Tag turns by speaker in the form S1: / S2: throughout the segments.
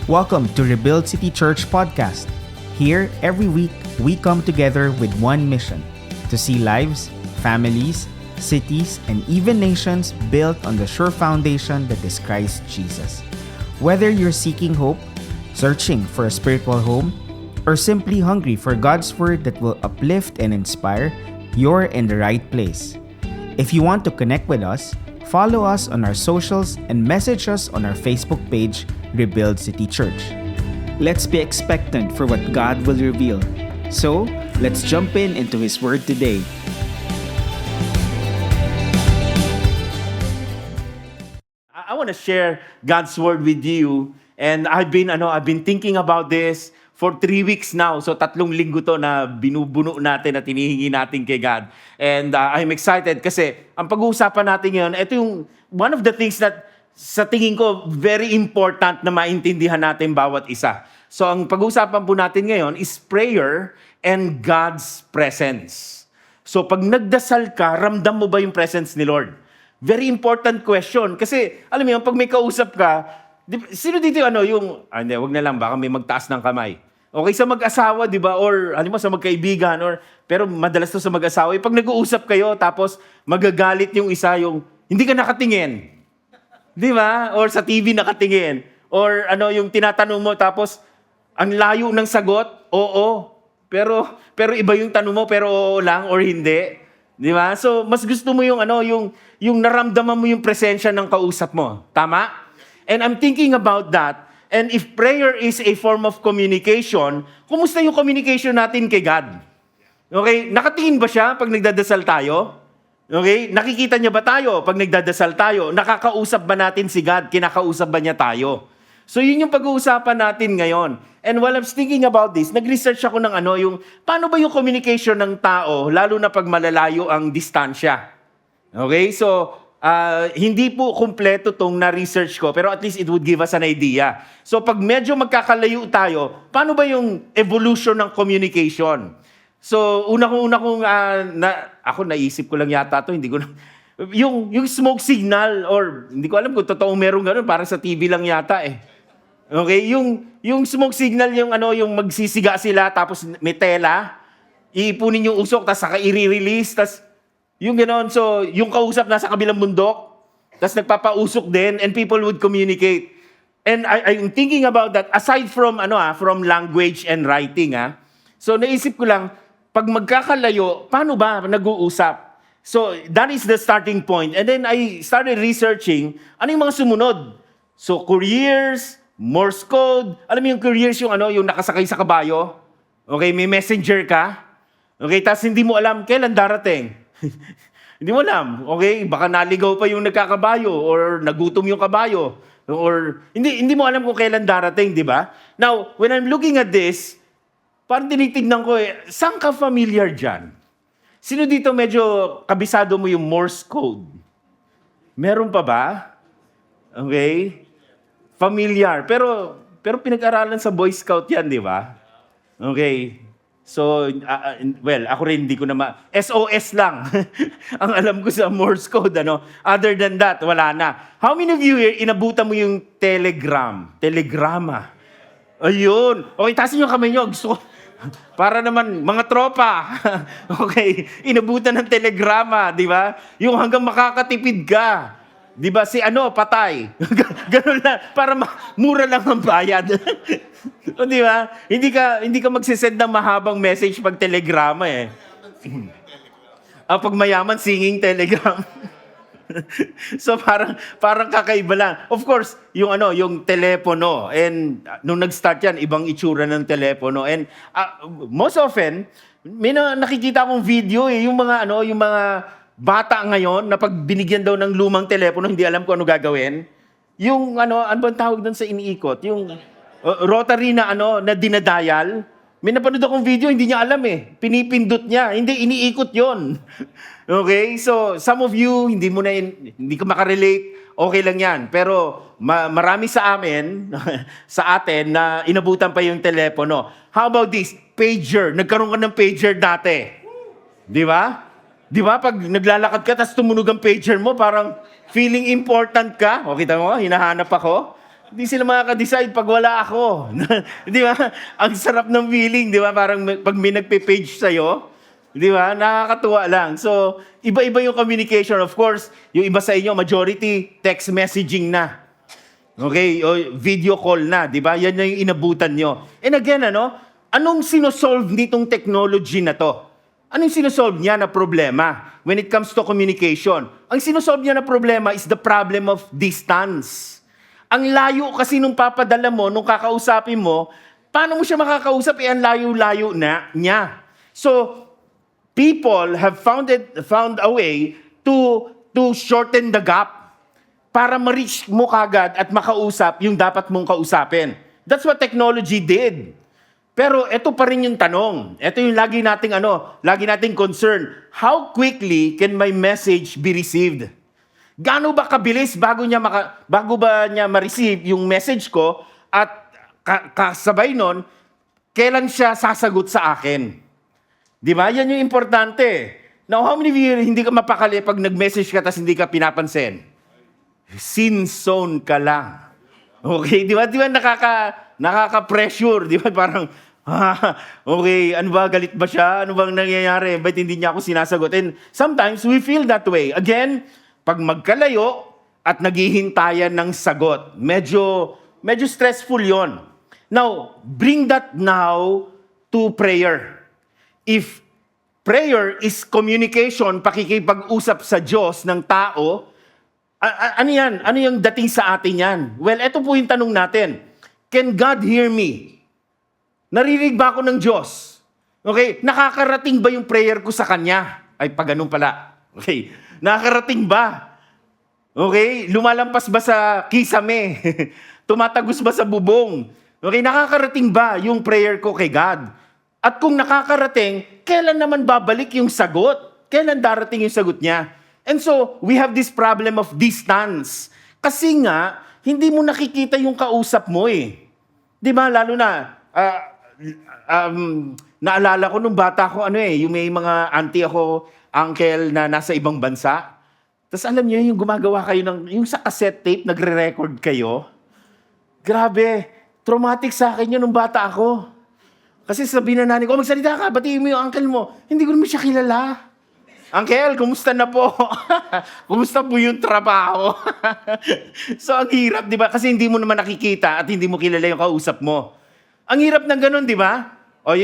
S1: Welcome to Rebuild City Church Podcast. Here, every week, we come together with one mission: to see lives, families, cities, and even nations built on the sure foundation that is Christ Jesus. Whether you're seeking hope, searching for a spiritual home, or simply hungry for God's Word that will uplift and inspire, you're in the right place. If you want to connect with us, follow us on our socials and message us on our Facebook page, Rebuild City Church. Let's be expectant for what God will reveal. So, let's jump into His Word today.
S2: I want to share God's Word with you. And I've been thinking about this for 3 weeks now. So 3 linggo to na binubuno natin at hinihingi natin kay God. And I'm excited kasi ang pag-uusapan natin ngayon, ito yung one of the things that sa tingin ko very important na maintindihan natin bawat isa. So ang pag-uusapan po natin ngayon is prayer and God's presence. So pag nagdasal ka, ramdam mo ba yung presence ni Lord? Very important question. Kasi alam mo yun, pag may kausap ka, sino dito wag na lang, baka may magtaas ng kamay. Okay, sa mag-asawa, di ba? Or, sa magkaibigan, pero madalas to sa mag-asawa. Pag nag-uusap kayo, tapos magagalit yung isa, yung hindi ka nakatingin. Di ba? Or sa TV nakatingin. Or yung tinatanong mo, tapos ang layo ng sagot, oo. Pero iba yung tanong mo, pero oo lang, or hindi. Di ba? So, mas gusto mo yung naramdaman mo yung presensya ng kausap mo. Tama? And I'm thinking about that. And if prayer is a form of communication, kumusta yung communication natin kay God? Okay? Nakatingin ba siya pag nagdadasal tayo? Okay? Nakikita niya ba tayo pag nagdadasal tayo? Nakakausap ba natin si God? Kinakausap ba niya tayo? So yun yung pag-uusapan natin ngayon. And while I'm thinking about this, nag-research ako ng yung paano ba yung communication ng tao, lalo na pag malalayo ang distansya. Okay? So, hindi po kumpleto tong na-research ko, pero at least it would give us an idea. So pag medyo magkakalayo tayo, paano ba yung evolution ng communication? So ako naisip ko lang yata to, hindi ko na, yung smoke signal, or hindi ko alam kung totoong meron ganun, parang sa TV lang yata eh. Okay, yung smoke signal, yung magsisiga sila, tapos may tela, iipunin yung usok, tapos saka i-release, tapos yung gano'n. So, yung kausap nasa kabilang bundok, tapos nagpapausok din, and people would communicate. And I'm thinking about that, aside from, from language and writing, So, naisip ko lang, pag magkakalayo, paano ba nag-uusap? So, that is the starting point. And then, I started researching, ano yung mga sumunod? So, couriers, Morse code. Alam mo yung couriers, yung nakasakay sa kabayo? Okay, may messenger ka? Okay, tapos hindi mo alam kailan darating. Hindi mo alam, okay? Baka naligaw pa yung nagkakabayo or nagutom yung kabayo or hindi mo alam kung kailan darating, di ba? Now, when I'm looking at this, parang tinitignan ko saan ka familiar dyan? Sino dito medyo kabisado mo yung Morse code? Meron pa ba? Okay? Familiar. Pero pinag-aralan sa Boy Scout yan, di ba? Okay. So, ako rin hindi ko na SOS lang. Ang alam ko sa Morse code, Other than that, wala na. How many of you here, inabutan mo yung telegrama? Ayun. Okay, tasin yung kamay nyo. Gusto ko, para naman, mga tropa. Okay, inabutan ng telegrama, di ba? Yung hanggang makakatipid ka. Di ba? Si patay. Ganun na. Para mura lang ang bayad. O, di ba? Hindi ka magsisend ng mahabang message pag telegrama eh. Pag mayaman, singing telegram. So parang kakaiba lang. Of course, yung telepono. And nung nag-start yan, ibang itsura ng telepono. And most often, may nakikita akong video yung mga bata ngayon na pag binigyan daw ng lumang telepono, hindi alam kung ano gagawin. Yung ano bang tawag doon sa iniikot? Yung rotary na na dinadial. May napanood akong video, hindi niya alam eh. Pinipindot niya. Hindi, iniikot yon. Okay? So, some of you, hindi ka makarelate. Okay lang yan. Pero marami sa amin, sa atin, na inabutan pa yung telepono. How about this? Pager. Nagkaroon ka ng pager dati. Di ba? Di ba? Pag naglalakad ka, tapos tumunog ang pager mo, parang feeling important ka. O, kita mo, hinahanap ako. Hindi sila makaka-decide pag wala ako. Di ba? Ang sarap ng feeling, di ba? Parang pag may nagpe-page sa'yo, di ba? Nakakatuwa lang. So, iba-iba yung communication. Of course, yung iba sa inyo, majority, text messaging na. Okay? O video call na, di ba? Yan na yung inabutan nyo. And again, anong sinosolve nitong technology na to? Anong sinosolve niya na problema when it comes to communication? Ang sinosolve niya na problema is the problem of distance. Ang layo kasi nung papadala mo, nung kakausapin mo, paano mo siya makakausap? Ang layo-layo na niya. So, people have found a way to shorten the gap para ma-reach mo kagad at makausap yung dapat mong kausapin. That's what technology did. Pero ito pa rin yung tanong. Ito yung lagi nating concern. How quickly can my message be received? Gaano ba kabilis bago ba niya ma-receive yung message ko at kasabay nun, kailan siya sasagot sa akin? Di ba? Yan yung importante. Now, how many of you hindi ka mapakali pag nag-message ka tapos hindi ka pinapansin? Sin zone ka lang. Okay? Di ba? Nakaka-pressure. Di ba? Parang, okay, ano ba? Galit ba siya? Ano bang nangyayari? Ba't hindi niya ako sinasagot? And sometimes we feel that way. Again, pag magkalayo at naghihintayan ng sagot, medyo stressful yon. Now, bring that now to prayer. If prayer is communication, pakikipag-usap sa Diyos ng tao, ano yan? Ano yung dating sa atin yan? Well, ito po yung tanong natin. Can God hear me? Narinig ba ako ng Diyos? Okay, nakakarating ba yung prayer ko sa Kanya? Ay, ganun pala. Okay, nakakarating ba? Okay, lumalampas ba sa kisame? Tumatagos ba sa bubong? Okay, nakakarating ba yung prayer ko kay God? At kung nakakarating, kailan naman babalik yung sagot? Kailan darating yung sagot niya? And so, we have this problem of distance. Kasi nga, hindi mo nakikita yung kausap mo eh. Di ba? Lalo na, naalala ko nung bata ko, yung may mga auntie ako, uncle na nasa ibang bansa. Tapos alam niyo, yung gumagawa kayo yung sa cassette tape, nagre-record kayo. Grabe, traumatic sa akin yun nung bata ako. Kasi sabihin na nanay ko, magsalita ka, batiin mo yung uncle mo. Hindi ko naman siya kilala. Uncle, kumusta na po? Kumusta po yung trabaho? So, ang hirap, di ba? Kasi hindi mo naman nakikita at hindi mo kilala yung kausap mo. Ang hirap ng ganun, di ba? O,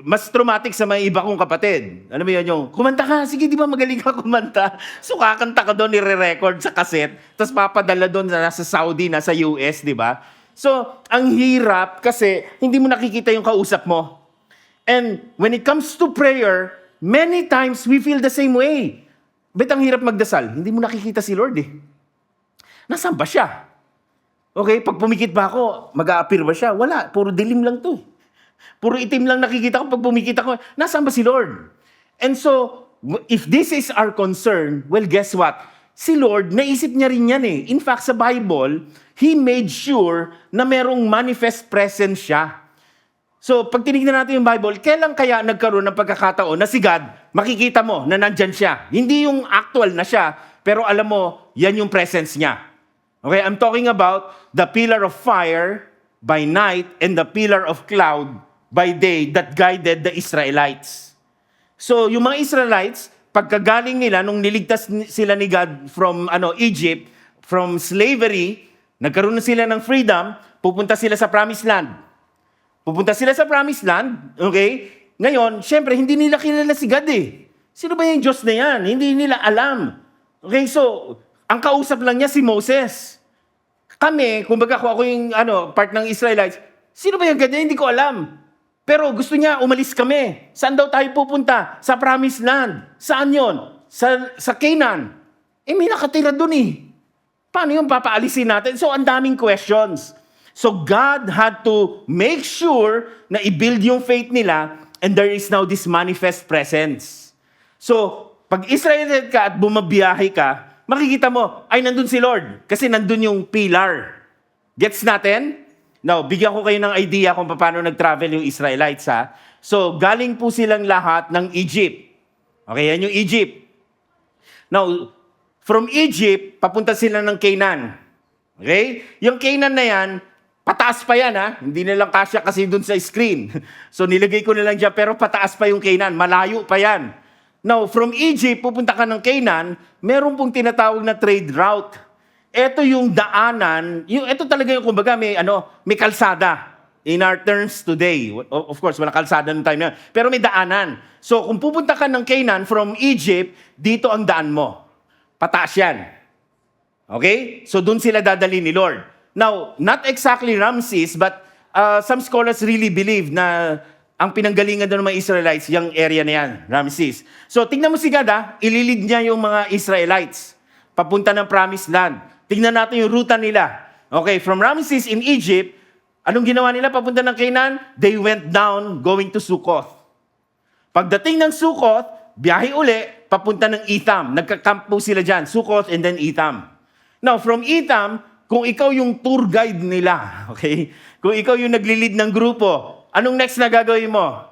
S2: mas traumatic sa mga iba kong kapatid. Alam mo yun, yung, kumanta ka, sige, di ba magaling ka kumanta? So, kakanta ka doon, nire-record sa cassette, tapos papadala doon na nasa Saudi, nasa US, di ba? So, ang hirap kasi hindi mo nakikita yung kausap mo. And when it comes to prayer, many times we feel the same way. Bet ang hirap magdasal, hindi mo nakikita si Lord eh. Nasaan ba siya? Okay, pag pumikit ba ako, mag-a-appear ba siya? Wala, puro dilim lang to. Puro itim lang nakikita ko pag pumikit ako. Nasaan ba si Lord? And so, if this is our concern, well, guess what? Si Lord, naisip niya rin yan eh. In fact, sa Bible, He made sure na merong manifest presence siya. So, pag tinignan natin yung Bible, kailan kaya nagkaroon ng pagkakataon na si God, makikita mo na nandyan siya? Hindi yung actual na siya, pero alam mo, yan yung presence niya. Okay, I'm talking about the pillar of fire by night and the pillar of cloud by day that guided the Israelites. So, yung mga Israelites, pagkagaling nila, nung niligtas sila ni God from Egypt, from slavery, nagkaroon na sila ng freedom, pupunta sila sa Promised Land. Pupunta sila sa Promised Land, okay? Ngayon, syempre, hindi nila kilala si God eh. Sino ba yung Diyos na yan? Hindi nila alam. Okay, so, ang kausap lang niya si Moses. Kami, kumbaga ako yung part ng Israelites, sino ba yung God na? Hindi ko alam. Pero gusto niya, umalis kami. Saan daw tayo pupunta? Sa Promised Land. Saan yon? Sa Canaan. May nakatira dun eh. Paano yung papaalisin natin? So, ang daming questions. So, God had to make sure na i-build yung faith nila and there is now this manifest presence. So, pag Israelite ka at bumabiyahe ka, makikita mo, ay nandun si Lord. Kasi nandun yung pillar. Gets natin? Now, bigyan ko kayo ng idea kung paano nag-travel yung Israelites, ha? So, galing po silang lahat ng Egypt. Okay, yan yung Egypt. Now, from Egypt, papunta sila ng Canaan. Okay? Yung Canaan na yan, pataas pa yan ha. Hindi na lang kasya kasi dun sa screen. So nilagay ko na lang dyan, pero pataas pa yung Canaan. Malayo pa yan. Now, from Egypt, pupunta ka ng Canaan, meron pong tinatawag na trade route. Ito yung daanan, ito talaga yung kumbaga may kalsada. In our terms today, of course, wala kalsada ng time na, pero may daanan. So kung pupunta ka ng Canaan from Egypt, dito ang daan mo. Pataas yan. Okay? So doon sila dadali ni Lord. Now, not exactly Ramses, but some scholars really believe na ang pinanggalingan doon ng mga Israelites, yung area na yan, Ramses. So tingnan mo si God ililid niya yung mga Israelites papunta ng Promised Land. Tingnan natin yung ruta nila. Okay, from Ramses in Egypt, anong ginawa nila papunta ng Canaan? They went down going to Succoth. Pagdating ng Succoth, biyahe uli, papunta ng Etham. Nagka-camp po sila dyan, Succoth and then Etham. Now, from Etham, kung ikaw yung tour guide nila, okay? Kung ikaw yung naglilid ng grupo, anong next na gagawin mo?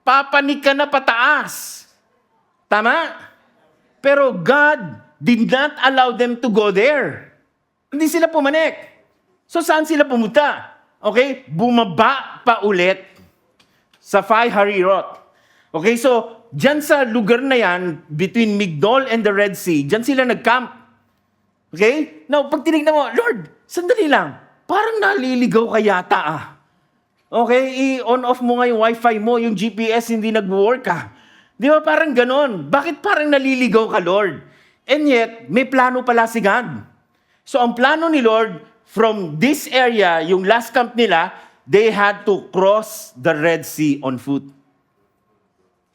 S2: Papanik ka na pataas. Tama? Pero God did not allow them to go there. Hindi sila pumanik. So saan sila pumunta? Okay? Bumaba pa ulit sa Pi Hahiroth. Okay, so dyan sa lugar na yan, between Migdol and the Red Sea, dyan sila nag-camp. Okay? Now, pag tinignan mo, Lord, sandali lang. Parang naliligaw ka yata Okay, i-on off mo nga yung wifi mo, yung GPS hindi nag-work Di ba parang ganon? Bakit parang naliligaw ka, Lord? And yet, may plano pala si God. So ang plano ni Lord, from this area, yung last camp nila, they had to cross the Red Sea on foot.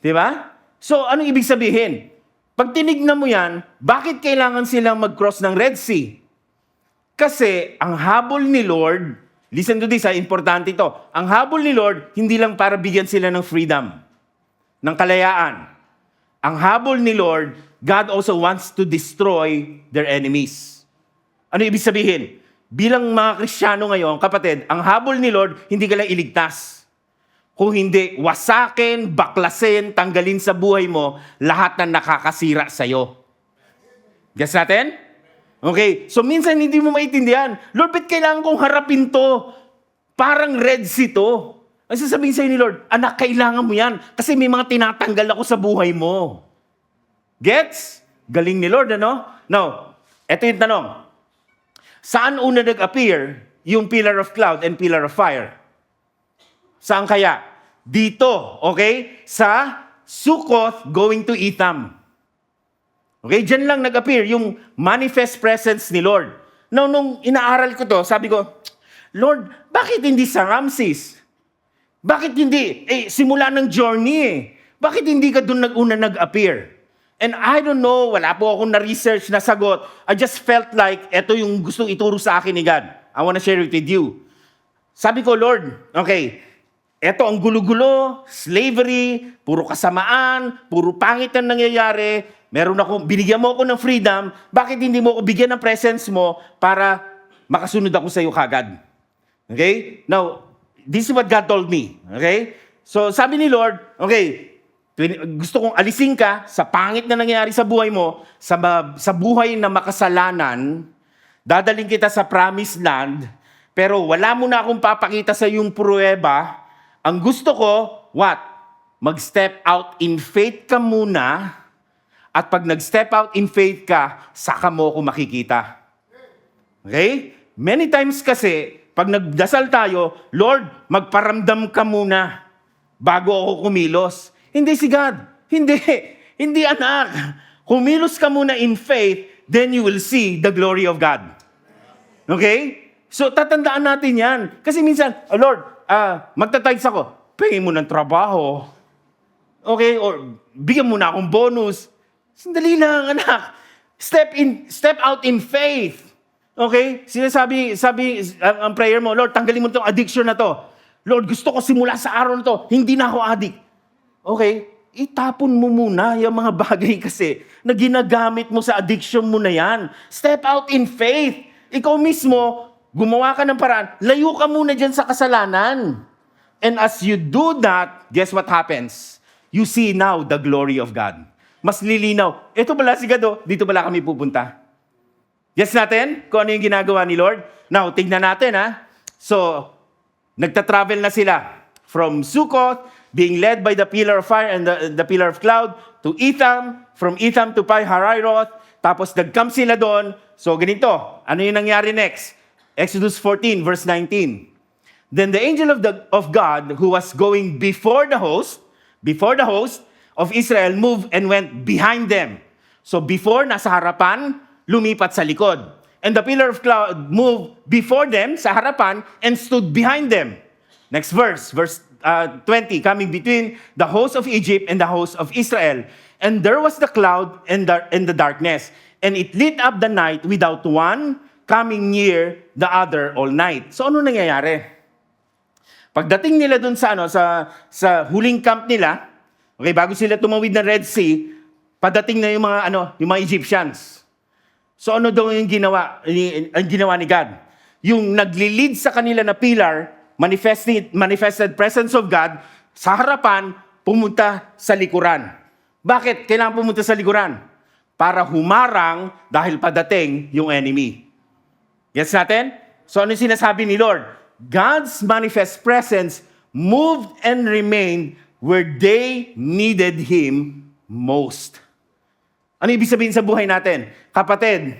S2: Di ba? So anong ibig sabihin? Pag tinignan mo yan, bakit kailangan silang mag-cross ng Red Sea? Kasi ang habol ni Lord, listen to this importante ito. Ang habol ni Lord, hindi lang para bigyan sila ng freedom, ng kalayaan. Ang habol ni Lord, God also wants to destroy their enemies. Ano ibig sabihin? Bilang mga Kristiyano ngayon, kapatid, ang habol ni Lord, hindi ka lang iligtas. Kung hindi, wasakin, baklasin, tanggalin sa buhay mo, lahat na nakakasira sa'yo. Guess natin? Okay, so minsan hindi mo maintindihan, Lord, ba't kailangan kong harapin to? Parang Red Sea to. Ang sasabihin sa'yo ni Lord, anak, kailangan mo yan kasi may mga tinatanggal ako sa buhay mo. Gets? Galing ni Lord, ano? Now, eto yung tanong. Saan una nag-appear yung pillar of cloud and pillar of fire? Saan kaya? Dito, okay? Sa Succoth going to Etham. Okay, dyan lang nag-appear yung manifest presence ni Lord. Now, nung inaaral ko to, sabi ko, Lord, bakit hindi sa Ramses? Bakit hindi? Simula ng journey Bakit hindi ka doon una nag-appear? And I don't know, wala po akong na-research na sagot. I just felt like ito yung gustong ituro sa akin ni God. I want to share it with you. Sabi ko, Lord, okay, eto ang gulo-gulo, slavery, puro kasamaan, puro pangit ang nangyayari, binigyan mo ako ng freedom, bakit hindi mo ako bigyan ng presence mo para makasunod ako sa iyo kagad? Okay? Now, this is what God told me. Okay? So, sabi ni Lord, okay, gusto kong alisin ka sa pangit na nangyayari sa buhay mo, sa buhay na makasalanan, dadaling kita sa promised land, pero wala mo na akong papakita sa yung pruweba. Ang gusto ko, what? Mag-step out in faith ka muna, at pag nag-step out in faith ka, saka mo ako makikita. Okay? Many times kasi, pag nagdasal tayo, Lord, magparamdam ka muna bago ako kumilos. Hindi si God. Hindi. Hindi anak. Kumilos ka muna in faith, then you will see the glory of God. Okay? So, tatandaan natin yan. Kasi minsan, oh Lord, magtatides ako. Pay mo ng trabaho. Okay? Or bigyan mo na akong bonus. Sandali lang, anak. Step out in faith. Okay? Sabi ang prayer mo, Lord, tanggalin mo itong addiction na to. Lord, gusto ko simula sa araw na to, hindi na ako addict. Okay? Itapon mo muna yung mga bagay kasi na ginagamit mo sa addiction mo na yan. Step out in faith. Ikaw mismo, gumawa ka ng paraan, layo ka muna dyan sa kasalanan. And as you do that, guess what happens? You see now the glory of God. Mas lilinaw. Ito pala si God, dito pala kami pupunta. Yes natin kung ano yung ginagawa ni Lord? Now, tignan natin ha. So, nagta-travel na sila from Succoth, being led by the pillar of fire and the pillar of cloud, to Etham, from Etham to Pi-Hahiroth. Tapos nag-camp sila doon. So, ganito. Ano yung nangyari next? Exodus 14, verse 19. Then the angel of God, who was going before the host of Israel, moved and went behind them. So before, nasa harapan, lumipat sa likod. And the pillar of cloud moved before them, sa harapan, and stood behind them. Next verse 20, coming between the host of Egypt and the host of Israel. And there was the cloud and the darkness, and it lit up the night without one coming near the other all night. So ano nangyayari? Pagdating nila dun sa huling camp nila, okay, bago sila tumawid ng Red Sea, padating na yung mga Egyptians. So ano daw yung ginawa ni God? Yung nagli-lead sa kanila na pillar, manifested presence of God, sa harapan, pumunta sa likuran. Bakit kailangan pumunta sa likuran? Para humarang dahil padating yung enemy. Yes natin? So ano yung sinasabi ni Lord? God's manifest presence moved and remained where they needed Him most. Ano ibig sabihin sa buhay natin? Kapatid,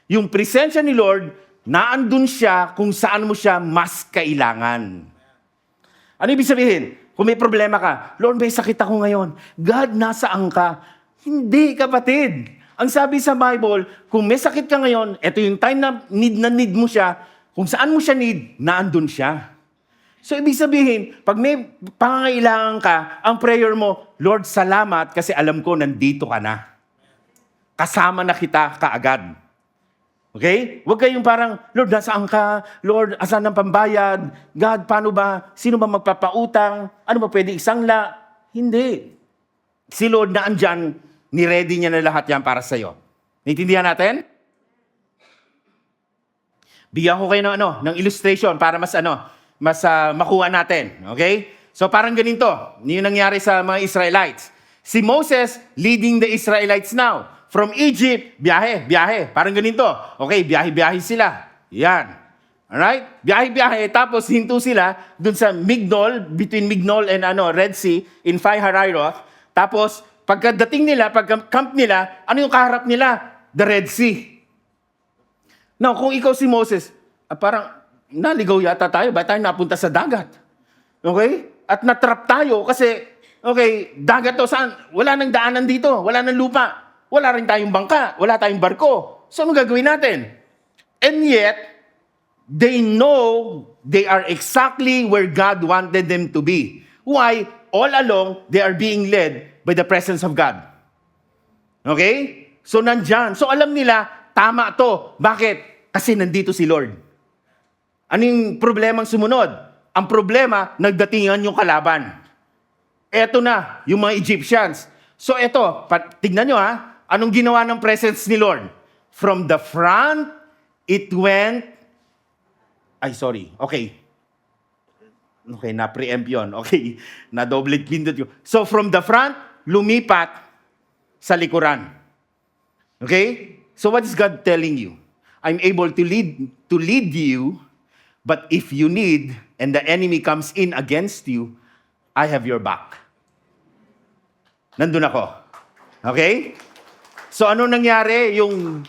S2: yung presensya ni Lord, naandun siya kung saan mo siya mas kailangan. Ano ibig sabihin? Kung may problema ka, Lord, may sakit ako ngayon. God, nasaan ka? Hindi, kapatid. Ang sabi sa Bible, kung may sakit ka ngayon, ito yung time na need mo siya, kung saan mo siya need, naandun siya. So, ibig sabihin, pag may pangangailangan ka, ang prayer mo, Lord, salamat kasi alam ko nandito ka na. Kasama na kita kaagad. Okay? Huwag kayong parang, Lord, nasaan ka? Lord, asan ang pambayad? God, paano ba? Sino ba magpapautang? Ano ba pwede isangla? Hindi. Si Lord na andyan, ni-ready niya na lahat yan para sa'yo. Naintindihan natin? Bigyan ko kayo ng illustration para mas makuha natin. Okay? So parang ganito, yung nangyari sa mga Israelites. Si Moses leading the Israelites now. From Egypt, biyahe. Parang ganito. Okay, biyahe sila. Yan. Alright? Biyahe. Tapos hinto sila dun sa Migdol, between Migdol and Red Sea, in Pi-Hahiroth. Tapos, pagkadating nila, pagka-camp nila, ano yung kaharap nila? The Red Sea. Now, kung ikaw si Moses, parang naligaw yata tayo, ba tayo napunta sa dagat? Okay? At natrap tayo kasi, okay, dagat to saan? Wala nang daanan dito, wala nang lupa, wala rin tayong bangka, wala tayong barko. So, ano gagawin natin? And yet, they know they are exactly where God wanted them to be. Why? All along, they are being led by the presence of God. Okay? So, nandyan. So, alam nila, tama to. Bakit? Kasi nandito si Lord. Ano yung problemang sumunod? Ang problema, nagdatingan yung kalaban. Eto na, yung mga Egyptians. So eto, tignan nyo ha, anong ginawa ng presence ni Lord? From the front, it went... Okay, na-preempt yun. Okay, na-double pindot yun. So from the front, lumipat sa likuran. Okay? So what is God telling you? I'm able to lead you, but if you need and the enemy comes in against you, I have your back. Nandun ako. Okay? So ano nangyari? Yung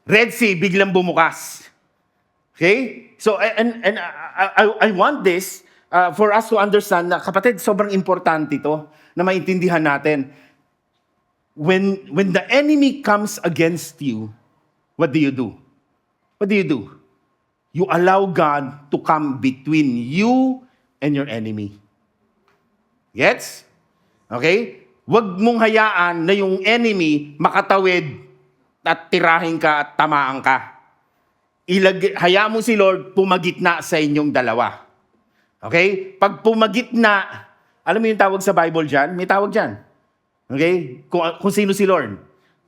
S2: Red Sea biglang bumukas. Okay? So and I want this for us to understand na kapatid, sobrang importante ito na maintindihan natin. When the enemy comes against you, what do you do? What do you do? You allow God to come between you and your enemy. Gets? Okay? Huwag mong hayaan na yung enemy makatawid at tirahin ka at tamaan ka. Hayaan mo si Lord pumagitna sa inyong dalawa. Okay? Pag pumagitna, alam mo yung tawag sa Bible dyan? May tawag dyan. Okay? Kung sino si Lord?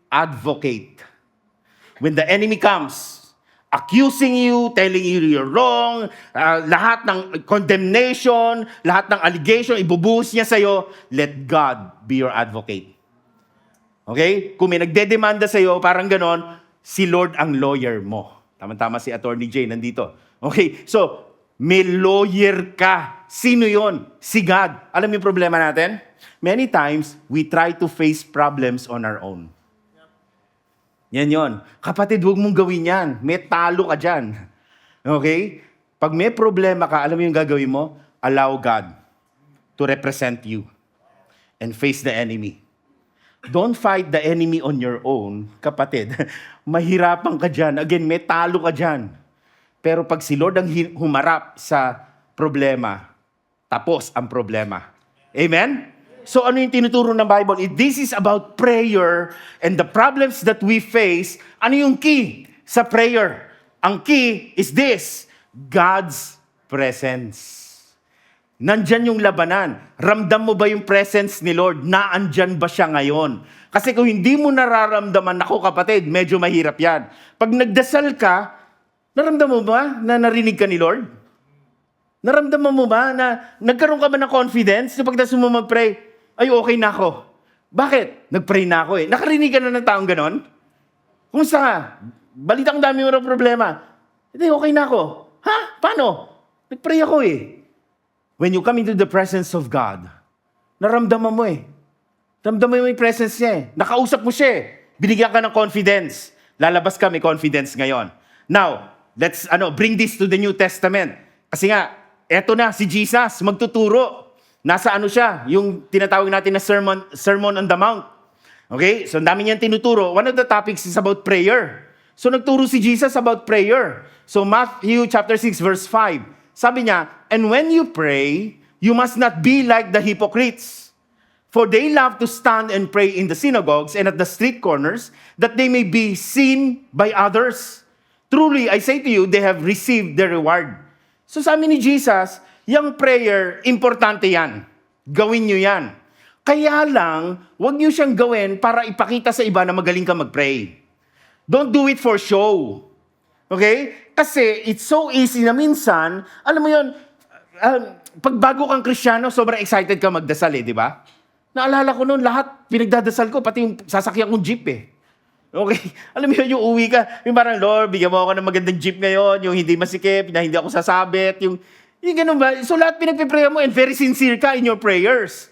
S2: Advocate. When the enemy comes, accusing you, telling you you're wrong, lahat ng condemnation, lahat ng allegation, ibubuhos niya sa'yo, let God be your advocate. Okay? Kung may nagdedemanda sa'yo, parang ganon, Si Lord ang lawyer mo. Tama-tama si Attorney Jay nandito. Okay, so may lawyer ka. Sino yon? Si God. Alam mo yung problema natin? Many times, we try to face problems on our own. Yan yon. Kapatid, huwag mong gawin yan. May talo ka dyan. Okay? Pag may problema ka, alam mo yung gagawin mo? Allow God to represent you and face the enemy. Don't fight the enemy on your own, kapatid. Mahirapan ka dyan. Again, may talo ka dyan. Pero pag si Lord ang humarap sa problema, tapos ang problema. Amen? So ano yung tinuturo ng Bible? This is about prayer and the problems that we face. Ano yung key sa prayer? Ang key is this, God's presence. Nandyan yung labanan. Ramdam mo ba yung presence ni Lord? Naandyan ba siya ngayon? Kasi kung hindi mo nararamdaman, ako kapatid, medyo mahirap yan. Pag nagdasal ka, naramdam mo ba na narinig ka ni Lord? Naramdaman mo ba na nagkaroon ka ba ng confidence na pagdating mo mag-pray, ay okay na ako. Bakit? Nag-pray na ako eh. Nakarinig ka na ng taong ganon? Kumusta ka? Balita kong dami mo ng problema. Hindi, okay na ako. Ha? Paano? Nag-pray ako eh. When you come into the presence of God, naramdaman mo eh. Naramdaman mo yung presence niya eh. Nakausap mo siya eh. Binigyan ka ng confidence. Lalabas ka, may confidence ngayon. Now, let's bring this to the New Testament. Kasi nga, eto na, si Jesus, magtuturo. Nasa siya, yung tinatawag natin na Sermon on the Mount. Okay? So, ang dami niyang tinuturo. One of the topics is about prayer. So, nagturo si Jesus about prayer. So, Matthew chapter 6, verse 5. Sabi niya, and when you pray, you must not be like the hypocrites. For they love to stand and pray in the synagogues and at the street corners, that they may be seen by others. Truly, I say to you, they have received their reward. So sabi ni Jesus, yung prayer, importante yan. Gawin nyo yan. Kaya lang, huwag nyo siyang gawin para ipakita sa iba na magaling ka mag-pray. Don't do it for show. Okay? Kasi it's so easy na minsan, alam mo yun, pag bago kang Kristiyano, sobrang excited ka magdasal di ba? Naalala ko noon, lahat pinagdadasal ko, pati yung sasakyan kong jeep Okay? Alam mo yun, yung uwi ka, yung parang, Lord, bigyan mo ako ng magandang jeep ngayon, yung hindi masikip, na hindi ako sasabit, yung ganun ba? So lahat pinagpiprayer mo and very sincere ka in your prayers.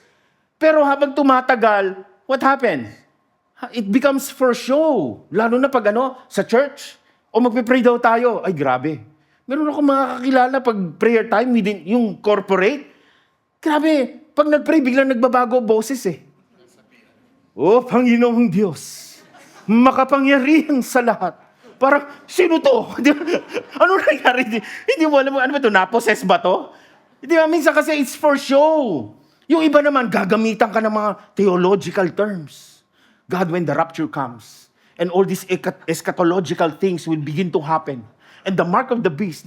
S2: Pero habang tumatagal, what happens? It becomes for show. Lalo na pag sa church. O magpipray daw tayo. Ay, grabe. Meron ako mga kakilala pag prayer time, yung corporate. Grabe. Pag nagpray, biglang nagbabago boses Oh, Panginoong Diyos. Makapangyarihan sa lahat. Parang, sino to? Ano nangyari? Hindi mo alam, ano ba to? Naposes ba to? Di ba? Minsan kasi it's for show. Yung iba naman, gagamitan ka ng mga theological terms. God, when the rapture comes, and all these eschatological things will begin to happen. And the mark of the beast,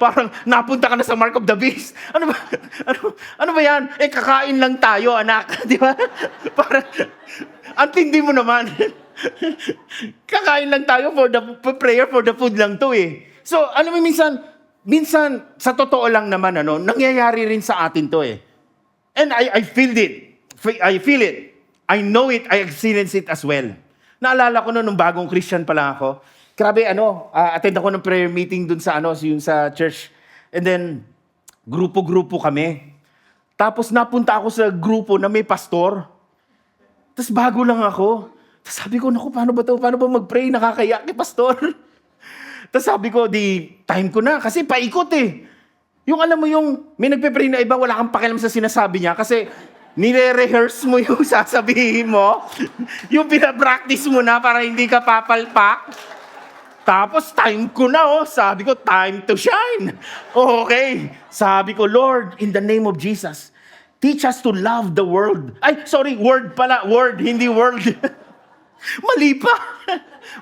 S2: parang napunta ka na sa mark of the beast. Ano ba yan? Kakain lang tayo, anak. Di ba? Parang, antindi mo naman. Kakain lang tayo for the prayer, for the food lang to So, minsan, sa totoo lang naman, nangyayari rin sa atin to And I feel it. I feel it. I know it. I experience it as well. Naalala ko nung bagong Christian pa lang ako. Grabe, attend ako ng prayer meeting dun sa, yung sa church. And then, grupo-grupo kami. Tapos napunta ako sa grupo na may pastor. Tapos bago lang ako. Tapos sabi ko, naku, paano ba to? Paano ba mag-pray? Nakakaya kay pastor. Tapos sabi ko, time ko na. Kasi paikot Yung alam mo yung, may nagpe-pray na iba, wala kang pakialam sa sinasabi niya. Kasi, nire-rehearse mo yung sasabihin mo. Yung pinapractice mo na para hindi ka papalpak. Tapos time ko na Sabi ko, time to shine. Okay. Sabi ko, Lord, in the name of Jesus, teach us to love the world. Word pala. Word, hindi world. Mali pa.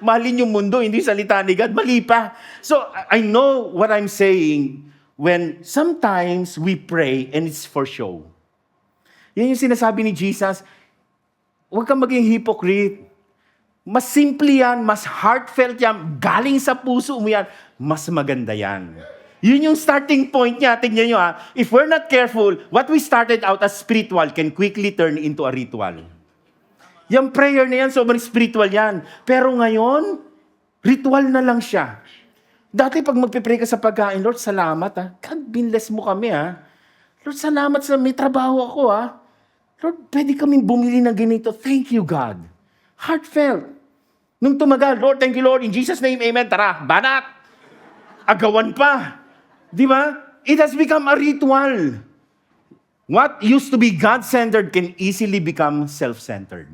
S2: Mahalin yung mundo, hindi salita ni God. Mali pa. So, I know what I'm saying when sometimes we pray and it's for show. Yan yung sinasabi ni Jesus, huwag kang maging hypocrite. Mas simple yan, mas heartfelt yan, galing sa puso mo yan, mas maganda yan. Yun yung starting point niya. Tingnan nyo if we're not careful, what we started out as spiritual can quickly turn into a ritual. Yung prayer na yan, sobrang spiritual yan. Pero ngayon, Ritual na lang siya. Dati pag magpipray ka sa pagkain, Lord, salamat ha. God, binless mo kami ha. Lord, salamat sa may trabaho ako ha. Lord, pwede kaming bumili ng ganito. Thank you, God. Heartfelt. Nung tumagal, Lord, thank you, Lord. In Jesus' name, amen. Tara, banat. Agawan pa. Di ba? It has become a ritual. What used to be God-centered can easily become self-centered.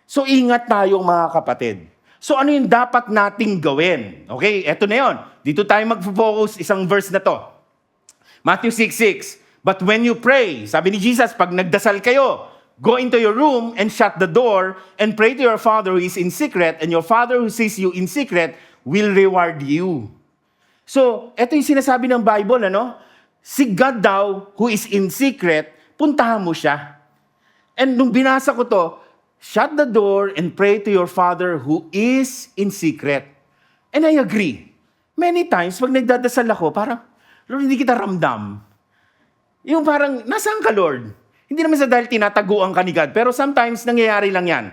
S2: So, ingat tayo mga kapatid. So, ano yung dapat nating gawin? Okay, eto na yun. Dito tayo mag-focus isang verse na to. Matthew 6:6. But when you pray, sabi ni Jesus, pag nagdasal kayo, go into your room and shut the door and pray to your Father who is in secret, and your Father who sees you in secret will reward you. So, eto yung sinasabi ng Bible, ano? Si God daw, who is in secret, puntahan mo siya. And nung binasa ko to, shut the door and pray to your Father who is in secret. And I agree. Many times, pag nagdadasal ako, parang, Lord, hindi kita ramdam. Yung parang, nasaan ka, Lord? Hindi naman sa dahil tinataguan ka ni God, pero sometimes nangyayari lang yan.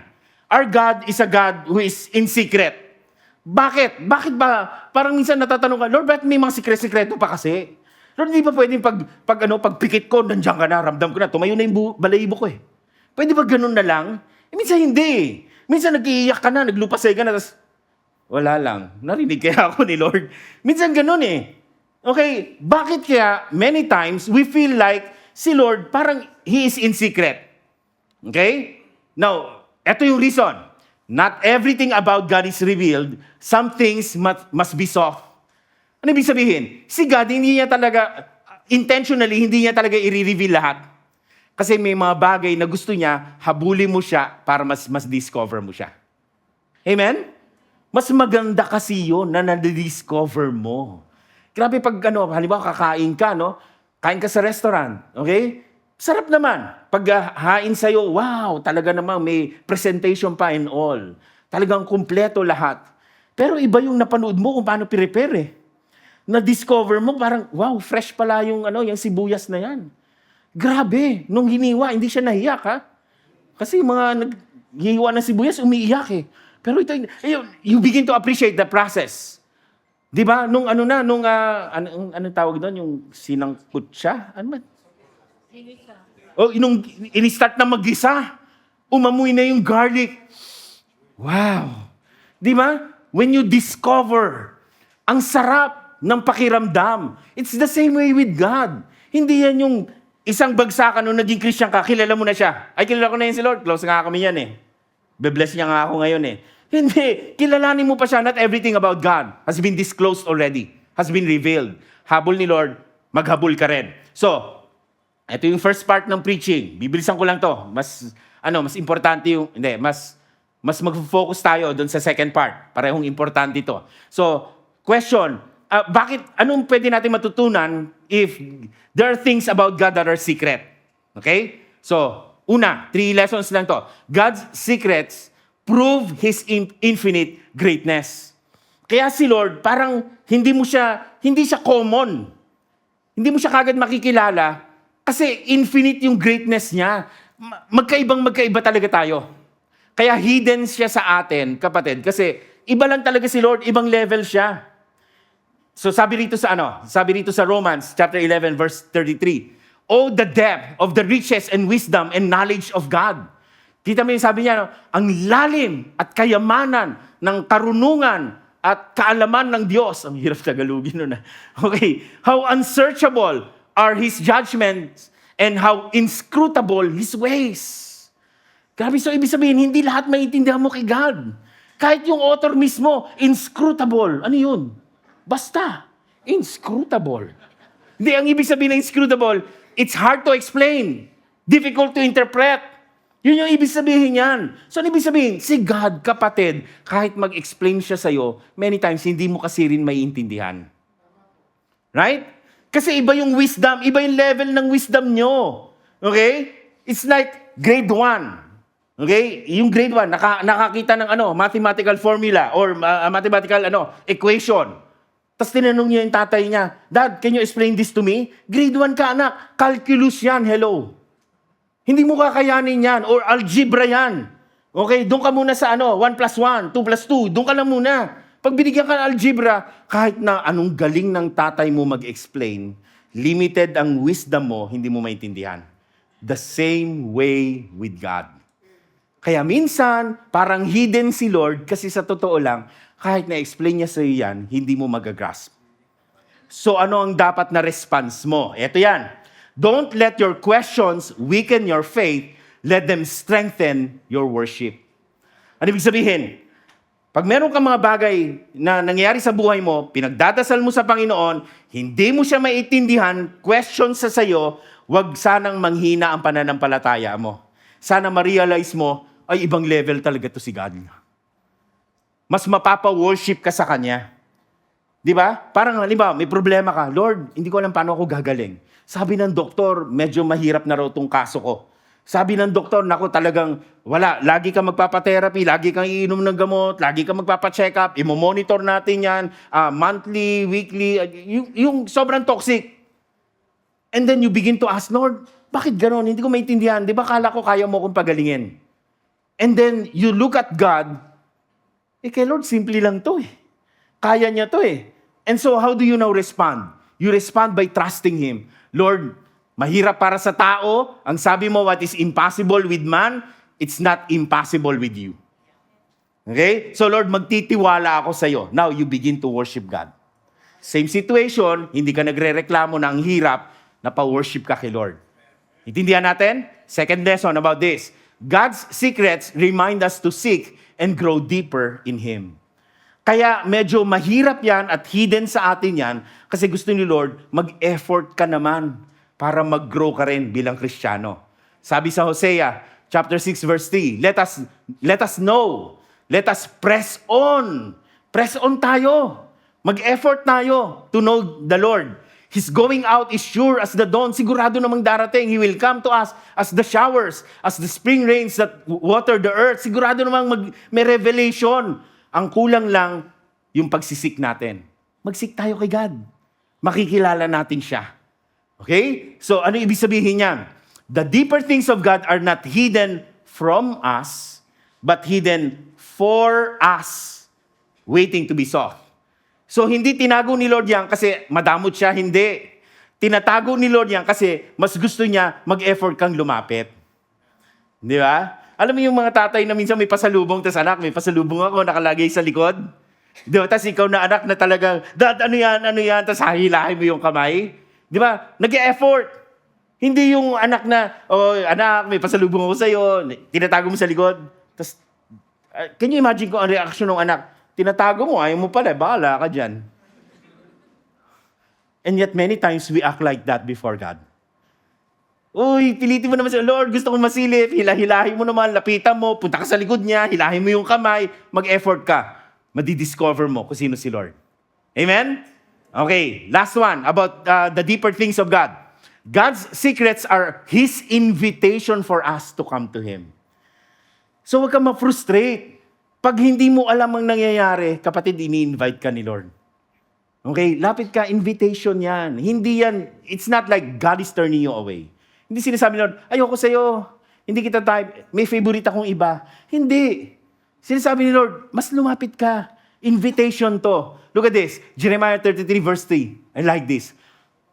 S2: Our God is a God who is in secret. Bakit? Bakit ba? Parang minsan natatanong ka, Lord, bakit may mga sikreto pa kasi? Lord, hindi ba pwedeng pagpikit ko, nandiyan ka na, ramdam ko na, tumayo na yung balahibo ko eh. Pwede ba ganun na lang? Minsan hindi. Minsan nag-iiyak ka na, naglupasay ka na, tapos wala lang. Narinig kaya ako ni Lord. Minsan ganun eh. Okay, bakit kaya many times we feel like si Lord parang He is in secret? Okay? Now, eto yung reason. Not everything about God is revealed. Some things must be soft. Ano ibig sabihin? Si God, hindi niya talaga, intentionally, hindi niya talaga i-reveal lahat. Kasi may mga bagay na gusto niya, habulin mo siya para mas discover mo siya. Amen? Mas maganda kasi yun na na-discover mo. Grabe pag halimbawa kakain ka, no? Kain ka sa restaurant, okay? Sarap naman. Pag hain sa'yo, wow, talaga namang may presentation pa and all. Talagang kumpleto lahat. Pero iba yung napanood mo kung paano prepare eh. Na-discover mo parang, wow, fresh pala yung sibuyas na yan. Grabe, nung hiniwa, hindi siya nahiyak, ha? Kasi yung mga naghihiwa ng sibuyas, umiiyak eh. Pero ito, you begin to appreciate the process. Di ba? Nung anong tawag doon? Yung sinangkut siya? Ano ba? Nung in-start na mag-gisa, umamoy na yung garlic. Wow! Di ba? When you discover, ang sarap ng pakiramdam. It's the same way with God. Hindi yan yung isang bagsakan nung naging Christian ka, kilala mo na siya. Ay, kilala ko na yun si Lord. Close nga kami yan eh. Be-bless niya nga ako ngayon eh. Hindi. Kilalanin mo pa siya. Not everything about God has been disclosed already. Has been revealed. Habol ni Lord, maghabol ka rin. So, ito yung first part ng preaching. Bibilisan ko lang to. Mas importante yung, mas mag-focus tayo doon sa second part. Parehong importante ito. So, question, anong pwede natin matutunan if there are things about God that are secret? Okay? So, una, 3 lessons lang to. God's secrets prove His infinite greatness. Kaya si Lord, parang hindi siya common. Hindi mo siya kagad makikilala kasi infinite yung greatness niya. Magkaiba talaga tayo. Kaya hidden siya sa atin, kapatid, kasi iba lang talaga si Lord, ibang level siya. So sabi rito sa Romans chapter 11 verse 33. Oh, the depth of the riches and wisdom and knowledge of God. Kita mo yung sabi niya, ang lalim at kayamanan ng karunungan at kaalaman ng Diyos. Ang hirap tagalugin nun. Okay. How unsearchable are His judgments and how inscrutable His ways. Grabe, so ibig sabihin, hindi lahat maiintindihan mo kay God. Kahit yung author mismo, inscrutable. Ano yun? Basta, inscrutable. Hindi, ang ibig sabihin ng inscrutable, it's hard to explain. Difficult to interpret. Yun yung ibig sabihin yan. So, ano ibig sabihin? Si God, kapatid, kahit mag-explain siya sa'yo, many times, hindi mo kasi rin maiintindihan. Right? Kasi iba yung wisdom, iba yung level ng wisdom nyo. Okay? It's like grade 1. Okay? Yung grade 1, nakakita ng mathematical formula or mathematical equation. Tapos tinanong niya yung tatay niya, Dad, can you explain this to me? Grade 1 ka, anak. Calculus yan, hello. Hindi mo kakayanin yan or algebra yan. Okay, doon ka muna sa 1 plus 1, 2 plus 2, doon ka lang muna. Pag binigyan ka ng algebra, kahit na anong galing ng tatay mo mag-explain, limited ang wisdom mo, hindi mo maintindihan. The same way with God. Kaya minsan, parang hidden si Lord kasi sa totoo lang, kahit na-explain niya sa iyo yan, hindi mo magagrasp. So ano ang dapat na response mo? Ito yan. Don't let your questions weaken your faith. Let them strengthen your worship. Ano ibig sabihin? Pag meron kang mga bagay na nangyayari sa buhay mo, pinagdadasal mo sa Panginoon, hindi mo siya maiintindihan, questions sa sayo, wag sanang manghina ang pananampalataya mo. Sana ma-realize mo, ay ibang level talaga to si God. Mas mapapa-worship ka sa Kanya. Di ba? Parang, halimbawa, may problema ka, Lord, hindi ko alam paano ako gagaling. Sabi ng doktor, medyo mahirap na raw tong kaso ko. Sabi ng doktor, naku talagang wala, lagi kang magpapa-therapy, lagi kang iinom ng gamot, lagi kang magpapa-check up, imo-monitor natin yan, monthly, weekly, yung sobrang toxic. And then you begin to ask, Lord, bakit ganon? Hindi ko maintindihan. Di ba kala ko kaya mo akong pagalingin? And then you look at God, kay Lord, simple lang to eh. Kaya niya to eh. And so how do you now respond? You respond by trusting Him. Lord, mahirap para sa tao. Ang sabi mo, what is impossible with man, it's not impossible with you. Okay? So Lord, magtitiwala ako sa iyo. Now, you begin to worship God. Same situation, hindi ka nagre-reklamo na ang hirap, na pa-worship ka kay Lord. Intindihan natin? Second lesson about this. God's secrets remind us to seek and grow deeper in Him. Kaya medyo mahirap yan at hidden sa atin yan kasi gusto ni Lord, mag-effort ka naman para mag-grow ka rin bilang Kristiyano. Sabi sa Hosea, chapter 6, verse 3, let us know, let us press on. Press on tayo. Mag-effort tayo to know the Lord. His going out is sure as the dawn. Sigurado namang darating. He will come to us as the showers, as the spring rains that water the earth. Sigurado namang may revelation. Ang kulang lang yung pagsisik natin. Magsik tayo kay God. Makikilala natin siya. Okay? So, ano ibig sabihin niyan? The deeper things of God are not hidden from us, but hidden for us, waiting to be sought. So, hindi tinago ni Lord yan kasi madamot siya, hindi. Tinatago ni Lord yan kasi mas gusto niya mag-effort kang lumapit. Di ba? Alam mo yung mga tatay na minsan may pasalubong, tas anak, may pasalubong ako, nakalagay sa likod. Di ba? Tas ikaw na anak na talagang, Dad, ano yan, tas hahilahin mo yung kamay. Di ba? Nag-e-effort. Hindi yung anak na, anak, may pasalubong ako sa'yo, tinatago mo sa likod. Tas, can you imagine kung ang reaction ng anak? Tinatago mo, ayaw mo pala, bahala ka dyan. And yet many times we act like that before God. Uy, pilitin mo naman siya, Lord, gusto kong masilip, hilahin mo naman, lapitan mo, punta ka sa likod niya, hilahin mo yung kamay, mag-effort ka. Madidiscover mo kung sino si Lord. Amen? Okay, last one about the deeper things of God. God's secrets are His invitation for us to come to Him. So huwag kang ma-frustrate. Pag hindi mo alam ang nangyayari, kapatid, ini-invite ka ni Lord. Okay, lapit ka, invitation yan. Hindi yan, it's not like God is turning you away. Hindi sinasabi ni Lord, ayoko sa'yo, hindi kita type, may favorite akong iba. Hindi. Sinasabi ni Lord, mas lumapit ka. Invitation to. Look at this, Jeremiah 33 verse 3. I like this.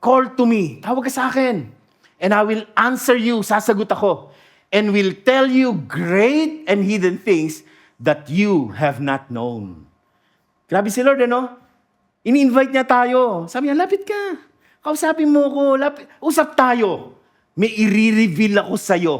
S2: Call to me, tawag ka sa akin, and I will answer you, sasagot ako, and will tell you great and hidden things that you have not known. Grabe si Lord, ano? Ini-invite niya tayo. Sabi niya, lapit ka. Kausapin mo ko, usap tayo. May i-reveal ako sa'yo.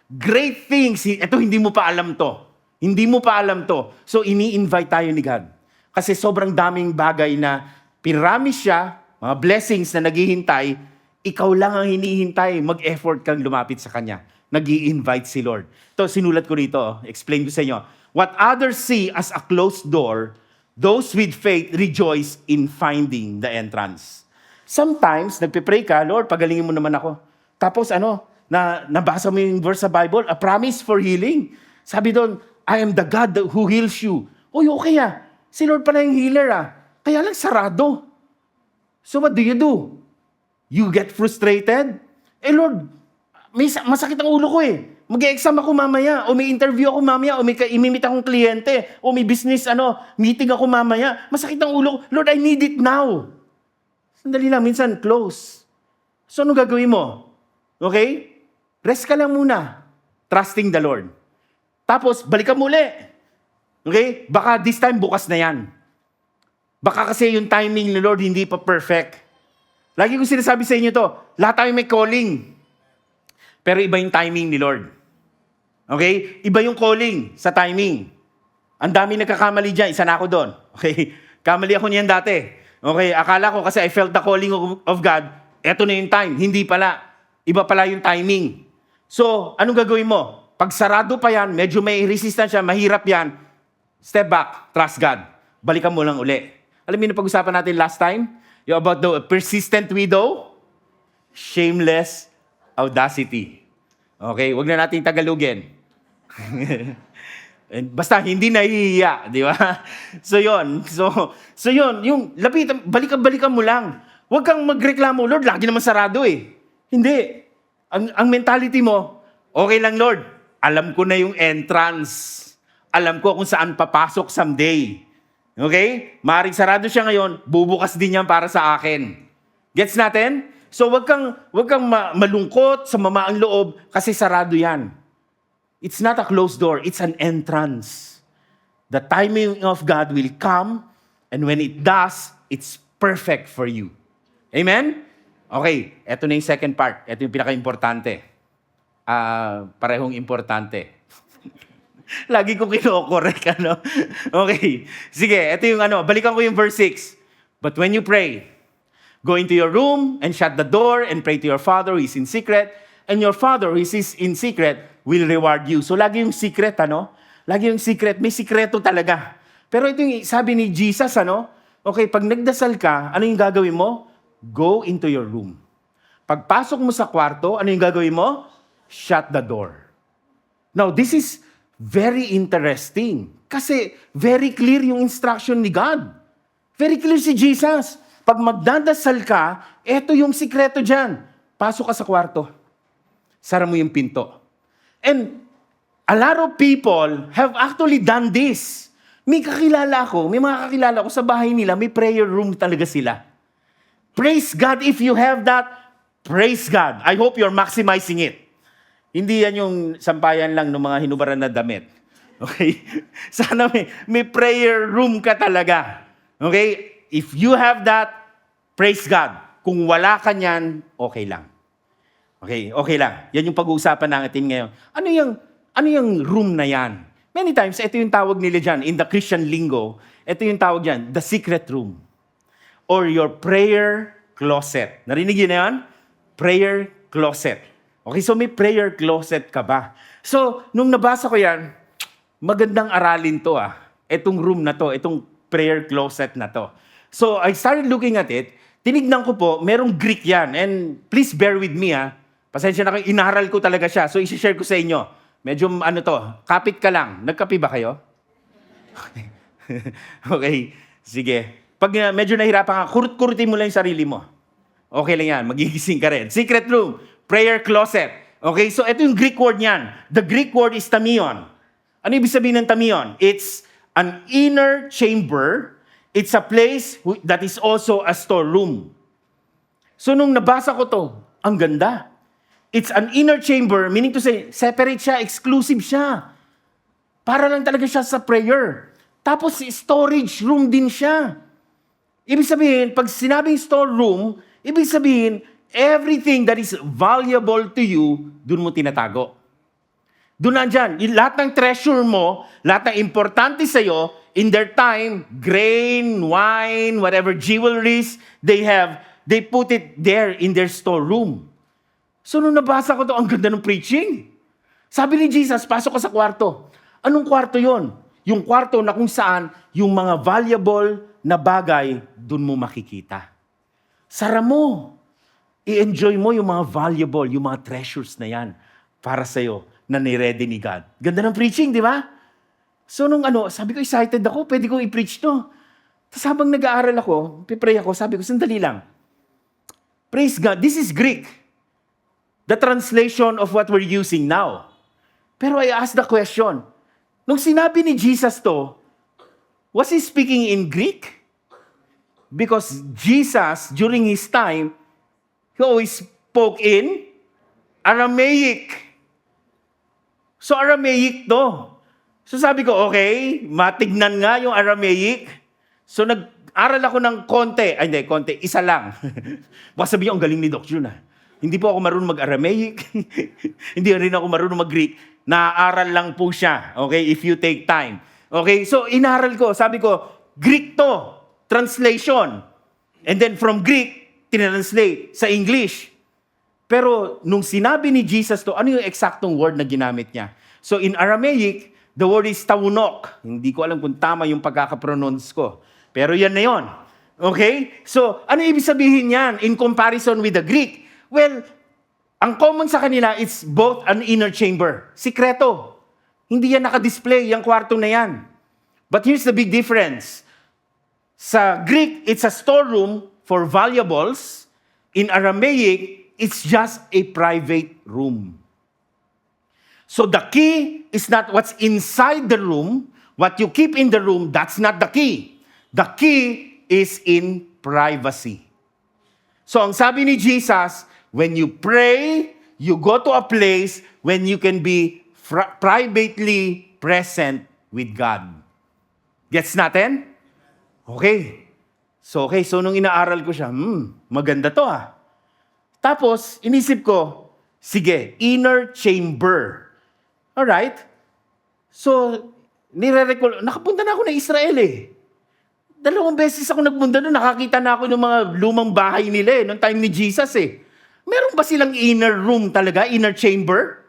S2: Great things. Ito, hindi mo pa alam to. Hindi mo pa alam to. So, ini-invite tayo ni God. Kasi sobrang daming bagay na piramis siya, mga blessings na naghihintay, ikaw lang ang hinihintay. Mag-effort kang lumapit sa Kanya. Nag-i-invite si Lord. Ito, sinulat ko rito. Explain ko sa inyo. What others see as a closed door, those with faith rejoice in finding the entrance. Sometimes, nagpe-pray ka, Lord, pagalingin mo naman ako. Tapos nabasa mo yung verse sa Bible, a promise for healing. Sabi doon, I am the God who heals you. Uy, okay ah. Si Lord pala yung healer ah. Kaya lang sarado. So what do? You get frustrated? Lord, masakit ang ulo ko eh. Mag-exam ako mamaya, o may interview ako mamaya, o may imimit akong kliyente, o may business, meeting ako mamaya. Masakit ang ulo ko. Lord, I need it now. Sandali lang, minsan close. So, ano gagawin mo? Okay? Rest ka lang muna. Trusting the Lord. Tapos, balikan mo uli. Okay? Baka this time, bukas na yan. Baka kasi yung timing ni Lord hindi pa perfect. Lagi ko sinasabi sa inyo to, lahat tayo may calling. Pero iba yung timing ni Lord. Okay? Iba yung calling sa timing. Ang dami nagkakamali dyan, isa na ako doon. Okay? Kamali ako niyan dati. Okay? Akala ko kasi I felt the calling of God, eto na yung time. Hindi pala. Iba pala yung timing. So, anong gagawin mo? Pag sarado pa yan, medyo may resistance siya, mahirap yan, step back, trust God. Balikan mo lang uli. Alam mo yung pag-usapan natin last time? Yung about the persistent widow, shameless audacity. Okay? Huwag na natin Tagalogin. Basta hindi nahihiya, di ba? So yun. So yun, yung lapitan, balikan mo lang. Huwag kang magreklamo, Lord, lagi naman sarado eh. Hindi. Ang mentality mo, okay lang Lord, alam ko na yung entrance. Alam ko kung saan papasok someday. Okay? Maaaring sarado siya ngayon, bubukas din yan para sa akin. Gets natin? So wag kang malungkot sa mamaang loob kasi sarado yan. It's not a closed door, it's an entrance. The timing of God will come, and when it does, it's perfect for you. Amen? Okay, eto na yung second part. Eto yung pinaka-importante. Parehong importante. Lagi ko kino-correct, Okay, sige, eto yung balikan ko yung verse 6. But when you pray, go into your room and shut the door and pray to your Father who is in secret, and your Father who is in secret will reward you. So lagi yung secret, Lagi yung secret. May sikreto talaga. Pero ito yung sabi ni Jesus, Okay, pag nagdasal ka, ano yung gagawin mo? Go into your room. Pagpasok mo sa kwarto, ano yung gagawin mo? Shut the door. Now, this is very interesting. Kasi very clear yung instruction ni God. Very clear si Jesus. Pag magdadasal ka, eto yung sikreto dyan. Pasok ka sa kwarto. Sara mo yung pinto. And a lot of people have actually done this. May mga kakilala ko sa bahay nila, may prayer room talaga sila. Praise God if you have that. Praise God. I hope you're maximizing it. Hindi yan yung sampayan lang ng mga hinubaran na damit. Okay? Sana may prayer room ka talaga. Okay? If you have that, praise God. Kung wala ka niyan, okay lang. Okay lang. Yan yung pag-uusapan natin ngayon. Ano yung room na yan? Many times, ito yung tawag nila dyan. In the Christian lingo, ito yung tawag dyan, the secret room. Or your prayer closet. Narinig yun na yan? Prayer closet. Okay, so may prayer closet ka ba? So, nung nabasa ko yan, magandang aralin to Itong room na to, itong prayer closet na to. So, I started looking at it. Tinignan ko po, merong Greek yan. And please bear with me Pasensya na kayo, inaral ko talaga siya. So, isi-share ko sa inyo. Medyo kapit ka lang. Nagkape ba kayo? Okay, sige. Pag medyo nahirapan ka, kurut-kurutin mo lang yung sarili mo. Okay lang yan, magigising ka rin. Secret room, prayer closet. Okay, so ito yung Greek word niyan. The Greek word is tamion. Ano ibig sabihin ng tamion? It's an inner chamber. It's a place that is also a storeroom. So nung nabasa ko to, ang ganda. It's an inner chamber, meaning to say, separate siya, exclusive siya. Para lang talaga siya sa prayer. Tapos storage room din siya. Ibig sabihin, pag sinabing storeroom, ibig sabihin, everything that is valuable to you, dun mo tinatago. Doon nandyan. Lahat ng treasure mo, lahat ng importante sa'yo, in their time, grain, wine, whatever jewelries they have, they put it there in their storeroom. So nung nabasa ko to, ang ganda ng preaching. Sabi ni Jesus, pasok ka sa kwarto. Anong kwarto yon? Yung kwarto na kung saan yung mga valuable na bagay, dun mo makikita. Sara mo. I-enjoy mo yung mga valuable, yung mga treasures na yan para sa'yo na ni-ready ni God. Ganda ng preaching, di ba? So nung sabi ko, excited ako, pwede ko i-preach to. Tapos habang nag-aaral ako, pipray ako, sabi ko, sandali lang. Praise God, this is Greek. The translation of what we're using now. Pero I asked the question, nung sinabi ni Jesus to, was he speaking in Greek? Because Jesus, during his time, he always spoke in Aramaic. So Aramaic to. So sabi ko, okay, matignan nga yung Aramaic. So nag-aral ako ng konti. Ay, hindi, konti. Isa lang. Baka sabihin, ang galing ni Doc Jun. Hindi po ako marunong mag-Aramaic. Hindi rin ako marunong mag-Greek. Naaral lang po siya. Okay, if you take time. Okay, so inaral ko. Sabi ko, Greek to. Translation. And then from Greek, tinranslate sa English. Pero nung sinabi ni Jesus to, ano yung eksaktong word na ginamit niya? So in Aramaic, the word is tawunok. Hindi ko alam kung tama yung pagkakapronounce ko. Pero yan na yon. Okay? So, ano ibig sabihin yan in comparison with the Greek? Well, ang common sa kanila, it's both an inner chamber. Sikreto. Hindi yan nakadisplay, yung kwarto na yan. But here's the big difference. Sa Greek, it's a storeroom for valuables. In Aramaic, it's just a private room. So the key is not what's inside the room. What you keep in the room, that's not the key. The key is in privacy. So ang sabi ni Jesus, when you pray, you go to a place when you can be privately present with God. Gets natin? Okay. So nung inaaral ko siya, maganda to ah. Tapos, inisip ko, sige, inner chamber. Alright? So, nakapunta na ako na Israel eh. 2 beses ako nagpunta doon, nakakita na ako ng mga lumang bahay nila eh, noong time ni Jesus eh. Meron ba silang inner room talaga, inner chamber?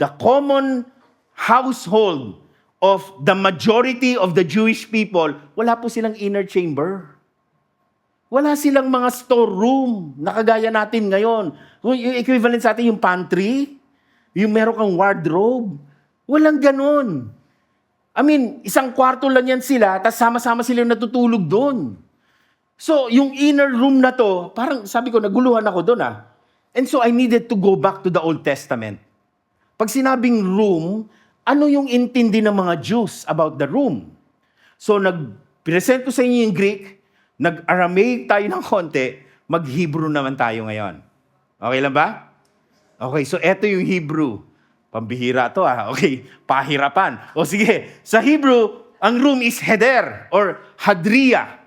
S2: The common household of the majority of the Jewish people, wala po silang inner chamber. Wala silang mga storeroom na kagaya natin ngayon. Yung equivalent sa atin yung pantry, yung meron kang wardrobe. Walang ganon. I mean, isang kwarto lang yan sila, tapos sama-sama sila natutulog doon. So, yung inner room na to, parang sabi ko, naguluhan ako doon ah. And so, I needed to go back to the Old Testament. Pag sinabing room, ano yung intindi ng mga Jews about the room? So, nag-present ko sa inyo yung Greek, nag-Aramaic tayo ng konti, mag-Hebrew naman tayo ngayon. Okay lang ba? Okay, so eto yung Hebrew. Pambihira to ah. Okay, pahirapan. O sige, sa Hebrew, ang room is heder or hadria.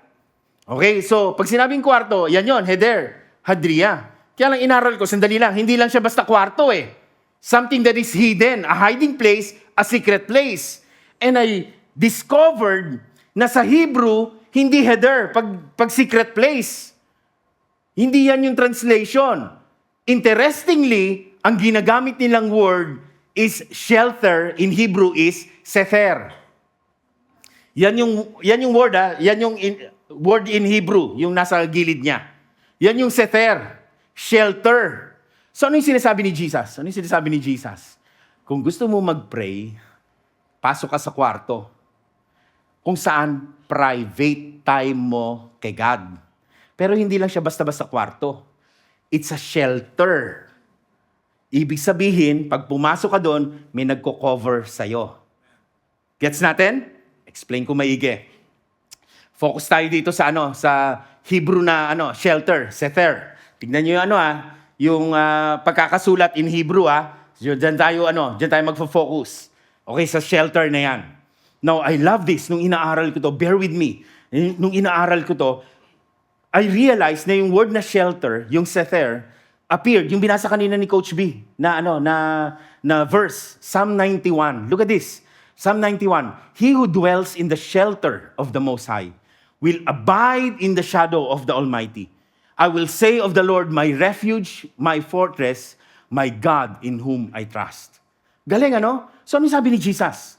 S2: Okay, so pag sinabing kwarto, yan yon, heder, hadria. Kaya lang inaral ko, sandali lang, hindi lang siya basta kwarto eh. Something that is hidden, a hiding place, a secret place. And I discovered na sa Hebrew, hindi heder, pag secret place. Hindi yan yung translation. Interestingly, ang ginagamit nilang word is shelter, in Hebrew is sether. Yan yung word yan yung word in Hebrew, yung nasa gilid niya. Yan yung sether, shelter. So ano yung sinasabi ni Jesus? Ano yung sinasabi ni Jesus? Kung gusto mo mag-pray, pasok ka sa kwarto. Kung saan private time mo kay God. Pero hindi lang siya basta-basta kwarto. It's a shelter. Ibig sabihin, pag pumasok ka doon, may nagko-cover sa'yo. Gets natin? Explain ko maigi. Focus tayo dito sa sa Hebrew na shelter, sether. Tignan niyo yung pagkakasulat in Hebrew Diyan tayo magfo-focus. Okay, sa shelter na yan. Now, I love this. Nung inaaral ko to, bear with me. Nung inaaral ko to, I realized na yung word na shelter, yung sether, appeared, yung binasa kanina ni Coach B, na verse, Psalm 91. Look at this. Psalm 91. He who dwells in the shelter of the Most High will abide in the shadow of the Almighty. I will say of the Lord, my refuge, my fortress, my God in whom I trust. Galing, So, ano sabi ni Jesus?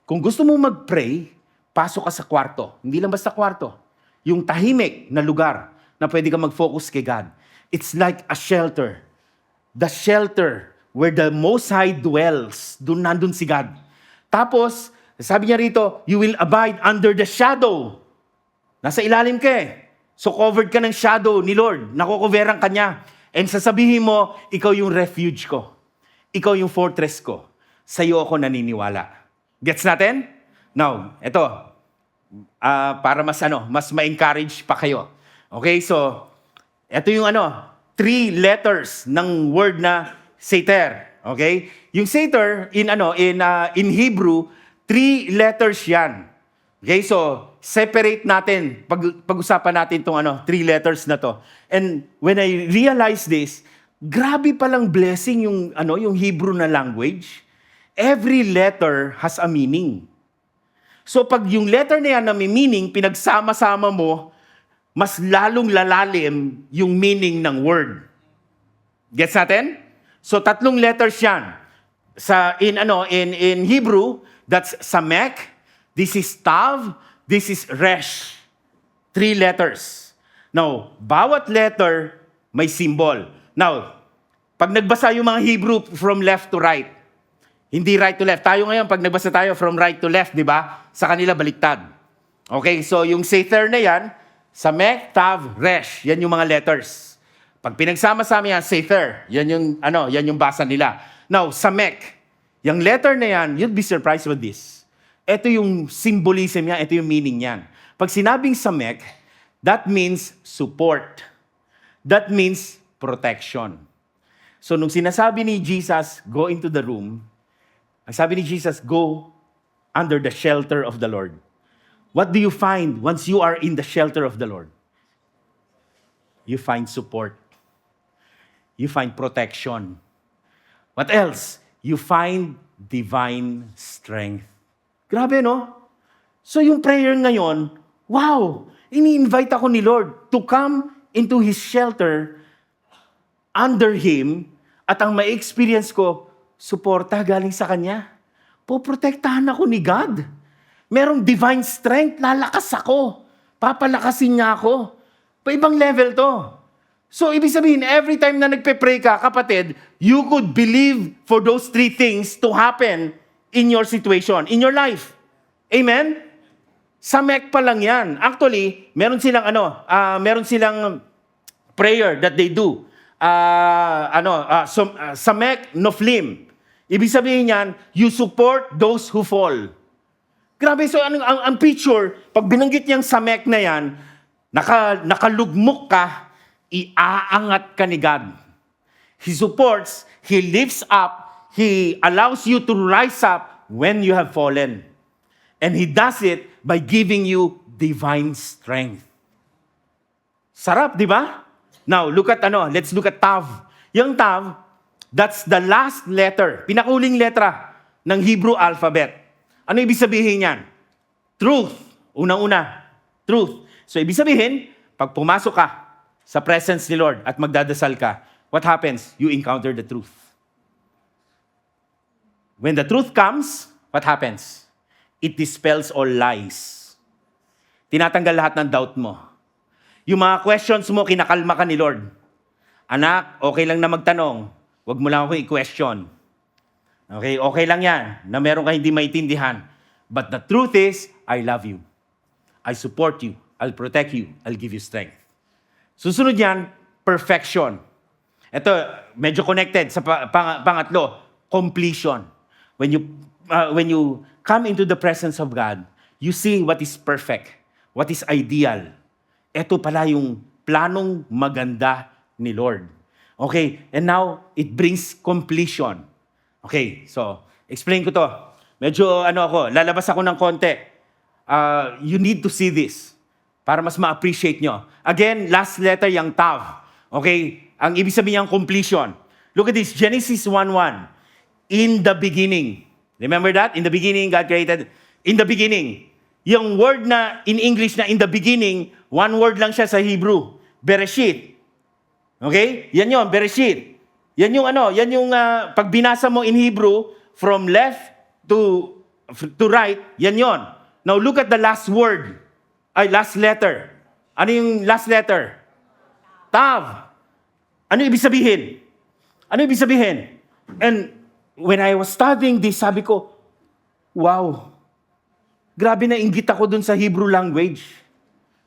S2: Kung gusto mo mag-pray, pasok ka sa kwarto. Hindi lang basta kwarto. Yung tahimik na lugar na pwede ka mag-focus kay God. It's like a shelter. The shelter where the Most High dwells. Nandun si God. Tapos, sabi niya rito, you will abide under the shadow. Nasa ilalim ka eh. So covered ka ng shadow ni Lord. Nakukoverang ka niya. And sasabihin mo, ikaw yung refuge ko. Ikaw yung fortress ko. sa'yo ako naniniwala. Gets natin? Now, ito, para mas ma-encourage pa kayo. Okay, so, ito yung 3 letters ng word na Seter. Okay? Yung Seter, in Hebrew, 3 letters yan. Okay, so, separate natin, pag-usapan natin itong 3 letters na to. And when I realized this, grabe palang blessing yung Hebrew na language. Every letter has a meaning. So pag yung letter na yan na may meaning, pinagsama-sama mo, mas lalong lalalim yung meaning ng word. Gets natin? So 3 letters yan. In Hebrew, that's Samek, this is Tav, this is Resh. 3 letters. Now, bawat letter may symbol. Now, pag nagbasa yung mga Hebrew from left to right, hindi right to left. Tayo ngayon, pag nagbasa tayo from right to left, di ba? Sa kanila baliktad. Okay, so yung Sefer na yan, Samek, Tav, Resh, yan yung mga letters. Pag pinagsama-sama yan, Sefer, yan yung basa nila. Now, Samek, yung letter na yan, you'd be surprised with this. Ito yung symbolism niya, ito yung meaning niyan. Pag sinabing Samek, that means support. That means protection. So nung sinasabi ni Jesus, go into the room, ang sabi ni Jesus, go under the shelter of the Lord. What do you find once you are in the shelter of the Lord? You find support. You find protection. What else? You find divine strength. Grabe, no? So yung prayer ngayon, wow! Ini-invite ako ni Lord to come into His shelter under Him at ang ma-experience ko, suporta galing sa Kanya. Poprotektahan ako ni God. Merong divine strength, lalakas ako. Papalakasin niya ako. Paibang level to. So, ibig sabihin, every time na nagpe-pray ka, kapatid, you could believe for those 3 things to happen in your situation, in your life. Amen? Samek pa lang yan. Actually, meron silang prayer that they do. Samek Noflim. Ibig sabihin yan, you support those who fall. Grabe, so ang picture, pag binanggit niyang Samek na yan, nakalugmok ka, iaangat ka ni God. He supports, He lifts up, He allows you to rise up when you have fallen. And He does it by giving you divine strength. Sarap, di ba? Now, let's look at Tav. Yung Tav, that's the last letter, pinakuling letra ng Hebrew alphabet. Ano ibig sabihin yan? Truth. Unang-una, truth. So, ibig sabihin, pag pumasok ka sa presence ni Lord at magdadasal ka, what happens? You encounter the truth. When the truth comes, what happens? It dispels all lies. Tinatanggal lahat ng doubt mo. Yung mga questions mo, kinakalma ka ni Lord. Anak, okay lang na magtanong. Huwag mo lang ako i-question. Okay lang yan, na meron ka hindi maintindihan. But the truth is, I love you. I support you. I'll protect you. I'll give you strength. Susunod yan, perfection. Ito, medyo connected sa pangatlo, completion. When you come into the presence of God, you see what is perfect, what is ideal. Ito pala yung planong maganda ni Lord. Okay, and now, it brings completion. Okay, so, explain ko to. Medyo, lalabas ako ng konti. You need to see this para mas ma-appreciate nyo. Again, last letter yung Tav. Okay, ang ibig sabihin yung completion. Look at this, Genesis 1:1. In the beginning. Remember that? In the beginning, God created. In the beginning. Yung word na in English na in the beginning, one word lang siya sa Hebrew. Bereshit. Okay? Yan yun, Bereshit. Yan yung pag binasa mo in Hebrew, from left to right, yan yun. Now look at the last word. Last letter. Ano yung last letter? Tav. Ano ibig sabihin? Ano ibig sabihin? And when I was studying this, sabi ko, wow, grabe na inggit ako dun sa Hebrew language.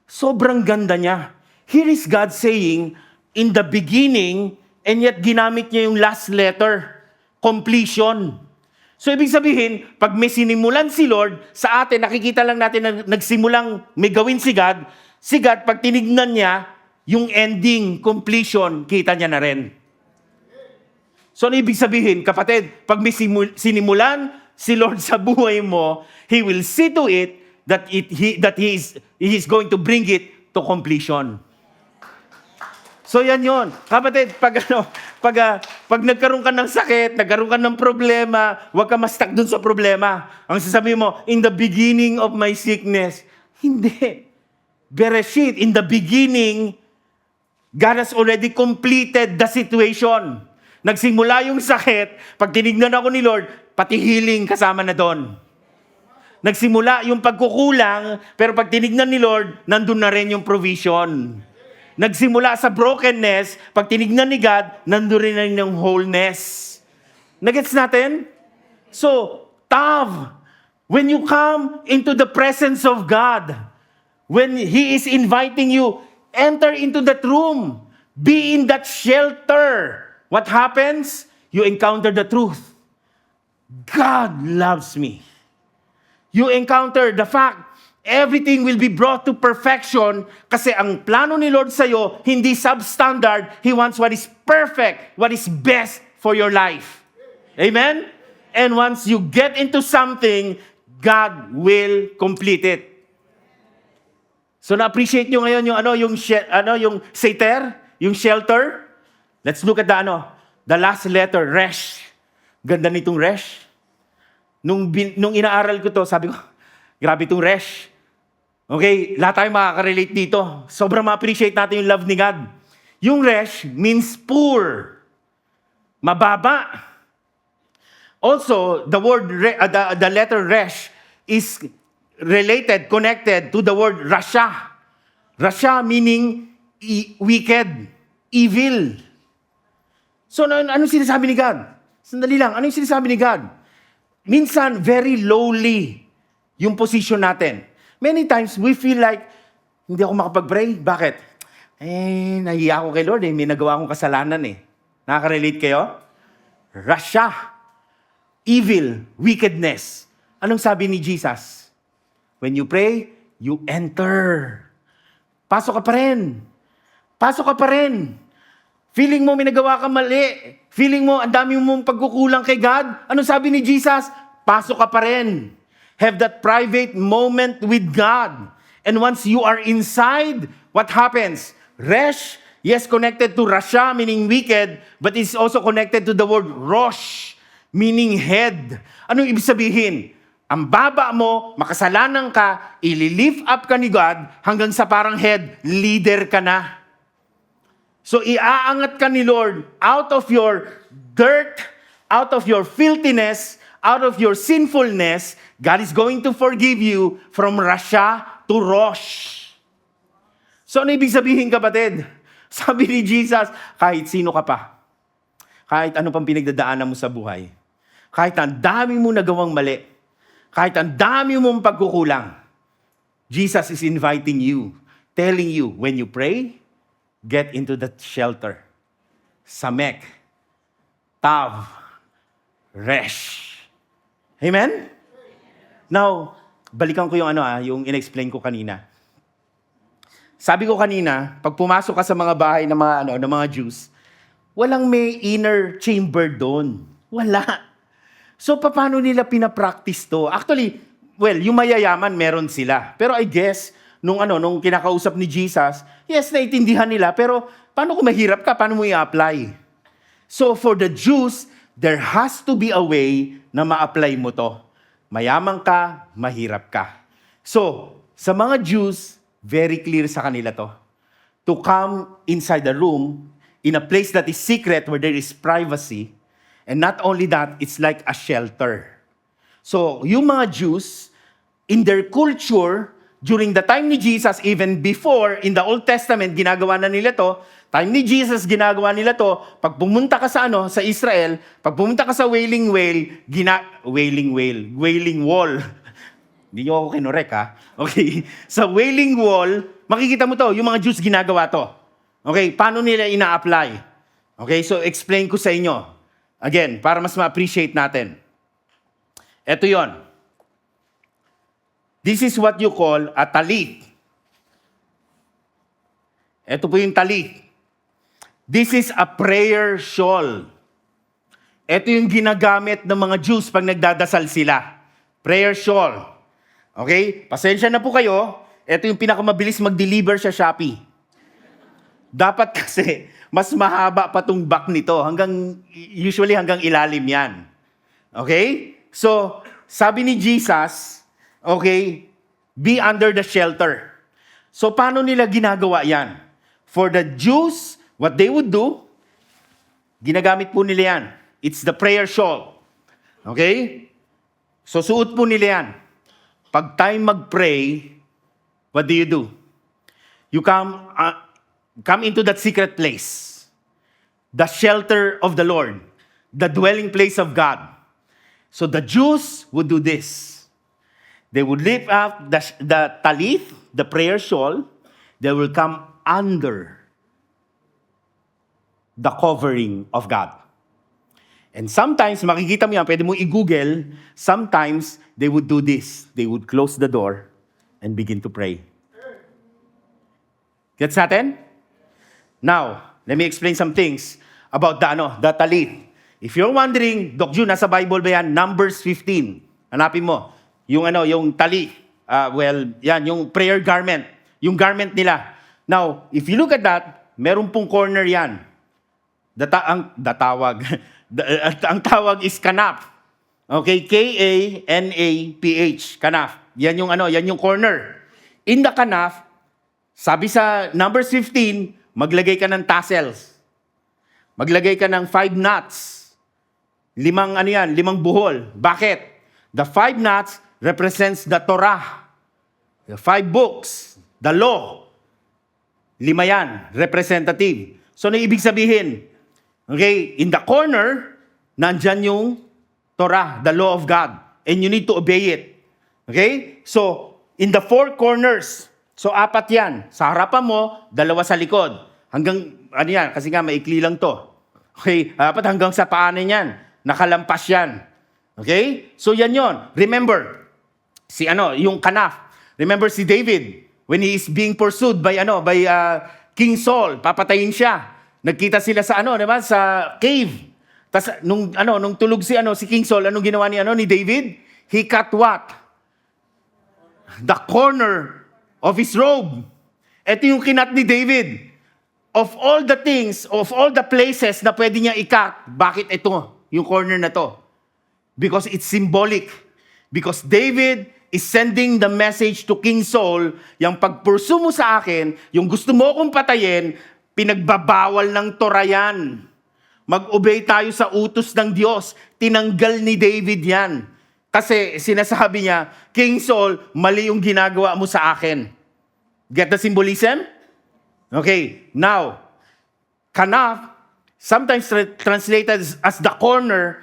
S2: Sobrang ganda niya. Here is God saying, in the beginning, and yet ginamit niya yung last letter, completion. So ibig sabihin, pag may sinimulan si Lord, sa atin, nakikita lang natin na nagsimulang may gawin si God, pag tinignan niya, yung ending, completion, kita niya na rin. So ano ibig sabihin, kapatid, pag may sinimulan si Lord sa buhay mo, He will see to it that He is going to bring it to completion. So yan yon. Kapatid, pag nagkaroon ka ng sakit, nagkaroon ka ng problema, huwag ka ma-stuck dun sa problema. Ang sasabihin mo, in the beginning of my sickness, hindi. Bereshit, in the beginning, God has already completed the situation. Nagsimula yung sakit, pag tinignan ako ni Lord, pati healing kasama na doon. Nagsimula yung pagkukulang, pero pag tinignan ni Lord, nandun na rin yung provision. Nagsimula sa brokenness, pag tinignan ni God, nandun rin yung wholeness. Nagets natin? So, Tav, when you come into the presence of God, when He is inviting you, enter into that room. Be in that shelter. What happens? You encounter the truth. God loves me. You encounter the fact everything will be brought to perfection kasi ang plano ni Lord sa'yo, hindi substandard. He wants what is perfect, what is best for your life. Amen? And once you get into something, God will complete it. So na-appreciate nyo ngayon yung seter, yung shelter. Let's look at the last letter, Resh. Ganda nitong Resh. Nung inaaral ko to, sabi ko, grabe itong Resh. Okay, lahat tayo makaka-relate dito. Sobrang ma-appreciate natin yung love ni God. Yung Resh means poor. Mababa. Also, the letter Resh is connected to the word Rasha. Rasha meaning wicked, evil. So, anong sinasabi ni God? Sandali lang, ano yung sinasabi ni God? Minsan, very lowly yung position natin. Many times, we feel like, hindi ako makapag-pray. Bakit? Nahiya ako kay Lord may nagawa akong kasalanan Nakaka-relate kayo? Rasha, evil, wickedness. Anong sabi ni Jesus? When you pray, you enter. Pasok ka pa rin. Pasok ka pa rin. Feeling mo may nagawa ka mali. Feeling mo ang dami mong pagkukulang kay God. Anong sabi ni Jesus? Pasok ka pa rin. Have that private moment with God. And once you are inside, what happens? Resh, yes, connected to Rasha, meaning wicked, but it's also connected to the word Rosh, meaning head. Anong ibig sabihin? Ang baba mo, makasalanan ka, ili-lift up ka ni God, hanggang sa parang head, leader ka na. So, iaangat ka ni Lord out of your dirt, out of your filthiness, out of your sinfulness. God is going to forgive you from Rasha to Rosh. So, ano ibig sabihin, kapatid? Sabi ni Jesus, kahit sino ka pa, kahit ano pang pinagdadaanan mo sa buhay, kahit ang dami mo nagawang mali, kahit ang dami mong pagkukulang, Jesus is inviting you, telling you, when you pray, get into that shelter. Samek, Tav, Resh. Amen? Now, balikan ko yung in-explain ko kanina. Sabi ko kanina, pag pumasok ka sa mga bahay ng mga Jews, walang may inner chamber doon. Wala. So, paano nila pinapractice to? Actually, yung mayayaman, meron sila. Pero I guess, nung kinakausap ni Jesus, yes, naiintindihan nila, pero paano kung mahirap ka? Paano mo i-apply? So, for the Jews, there has to be a way na ma-apply mo to. Mayaman ka, mahirap ka. So, sa mga Jews, very clear sa kanila to. To come inside the room, in a place that is secret, where there is privacy, and not only that, it's like a shelter. So, yung mga Jews, in their culture, during the time ni Jesus, even before, in the Old Testament, ginagawa na nila to. Time ni Jesus, ginagawa nila to. Pag pumunta ka sa Israel, pag pumunta ka sa Wailing Wall. Hindi nyo ako kinorek, ha? Okay. Sa Wailing Wall, makikita mo to, yung mga Jews ginagawa to. Okay, paano nila ina-apply? Okay, so explain ko sa inyo. Again, para mas ma-appreciate natin. Ito yon. This is what you call a talit. Ito po yung talit. This is a prayer shawl. Ito yung ginagamit ng mga Jews pag nagdadasal sila. Prayer shawl. Okay? Pasensya na po kayo. Ito yung pinakamabilis mag-deliver sa Shopee. Dapat kasi, mas mahaba pa tong back nito. Usually hanggang ilalim yan. Okay? So, sabi ni Jesus, okay, be under the shelter. So, paano nila ginagawa yan? For the Jews, what they would do, ginagamit po nila yan. It's the prayer shawl. Okay? So, suot po nila yan. Pag time mag-pray, what do? You come into that secret place. The shelter of the Lord. The dwelling place of God. So, the Jews would do this. They would lift up the talit, the prayer shawl. They will come under the covering of God. And sometimes, makikita mo yan, pwede mo i-google, sometimes they would do this. They would close the door and begin to pray. Gets natin? Now, let me explain some things about the talit. If you're wondering, Doc Jun, nasa Bible ba yan? Numbers 15. Hanapin mo. Yung talit. Yan, yung prayer garment. Yung garment nila. Now, if you look at that, meron pong corner yan. Ang tawag is kanaf. Okay, K-A-N-A-P-H, kanaf. Yan yung corner. In the kanaf, sabi sa Numbers 15, maglagay ka ng tassels. Maglagay ka ng 5 knots. 5 buhol. Bakit? The 5 knots represents the Torah. The 5 books, the law. 5 yan, representative. So, na ibig sabihin, okay, in the corner, nandyan yung Torah, the law of God. And you need to obey it. Okay? So, in the 4 corners, so 4 yan. Sa harapan mo, 2 sa likod. Hanggang, kasi nga, maikli lang to. Okay? Dapat hanggang sa paanan yan. Nakalampas yan. Okay? So, yan yon. Remember, yung kanaf. Remember si David, when he is being pursued by King Saul, papatayin siya. Nagkita sila sa diba? Sa cave. Tas nung tulog si King Saul, anong ginawa ni David? He cut what? The corner of his robe. Ito yung kinat ni David. Of all the things, of all the places na pwede niya i-cut, bakit ito, yung corner na to? Because it's symbolic. Because David is sending the message to King Saul, yung pagpursue mo sa akin, yung gusto mo akong patayin, pinagbabawal ng Torah yan. Mag-obey tayo sa utos ng Diyos. Tinanggal ni David yan. Kasi sinasabi niya, King Saul, mali yung ginagawa mo sa akin. Get the symbolism? Okay, now, kanaf, sometimes translated as the corner,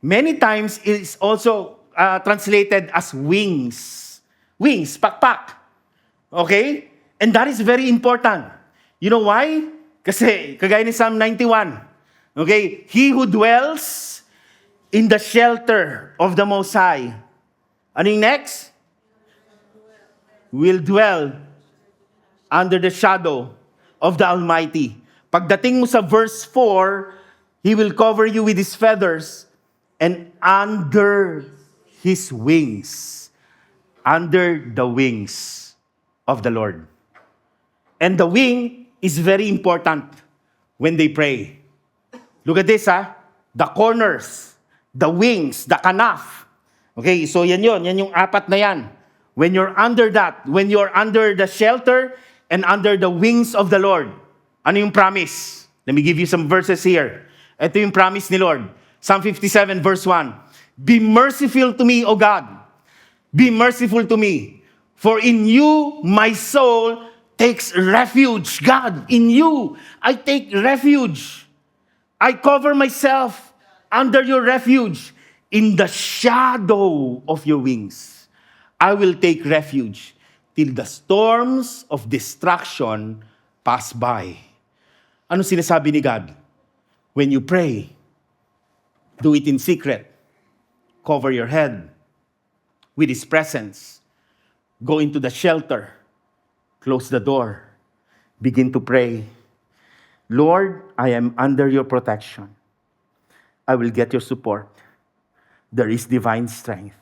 S2: many times is also translated as wings. Wings, pakpak. Okay? And that is very important. You know why? Kasi, kagaya ni Psalm 91, okay, he who dwells in the shelter of the Most High. Ano yung next? Will dwell under the shadow of the Almighty. Pagdating mo sa verse 4, He will cover you with His feathers and under His wings. Under the wings of the Lord. And the wing is very important when they pray. Look at this, the corners, the wings, the kanaf. Okay, so yan yung 4 na yan. When you're under that, when you're under the shelter and under the wings of the Lord, ano yung promise? Let me give you some verses here. Ito yung promise ni Lord. Psalm 57 verse 1. Be merciful to me, O God. Be merciful to me. For in you my soul takes refuge. God, in you I take refuge. I cover myself under your refuge. In the shadow of your wings, I will take refuge till the storms of destruction pass by. Ano sinasabi ni God? When you pray, do it in secret. Cover your head. with His presence. Go into the shelter. Close the door. Begin to pray. Lord, I am under your protection. I will get your support. There is divine strength.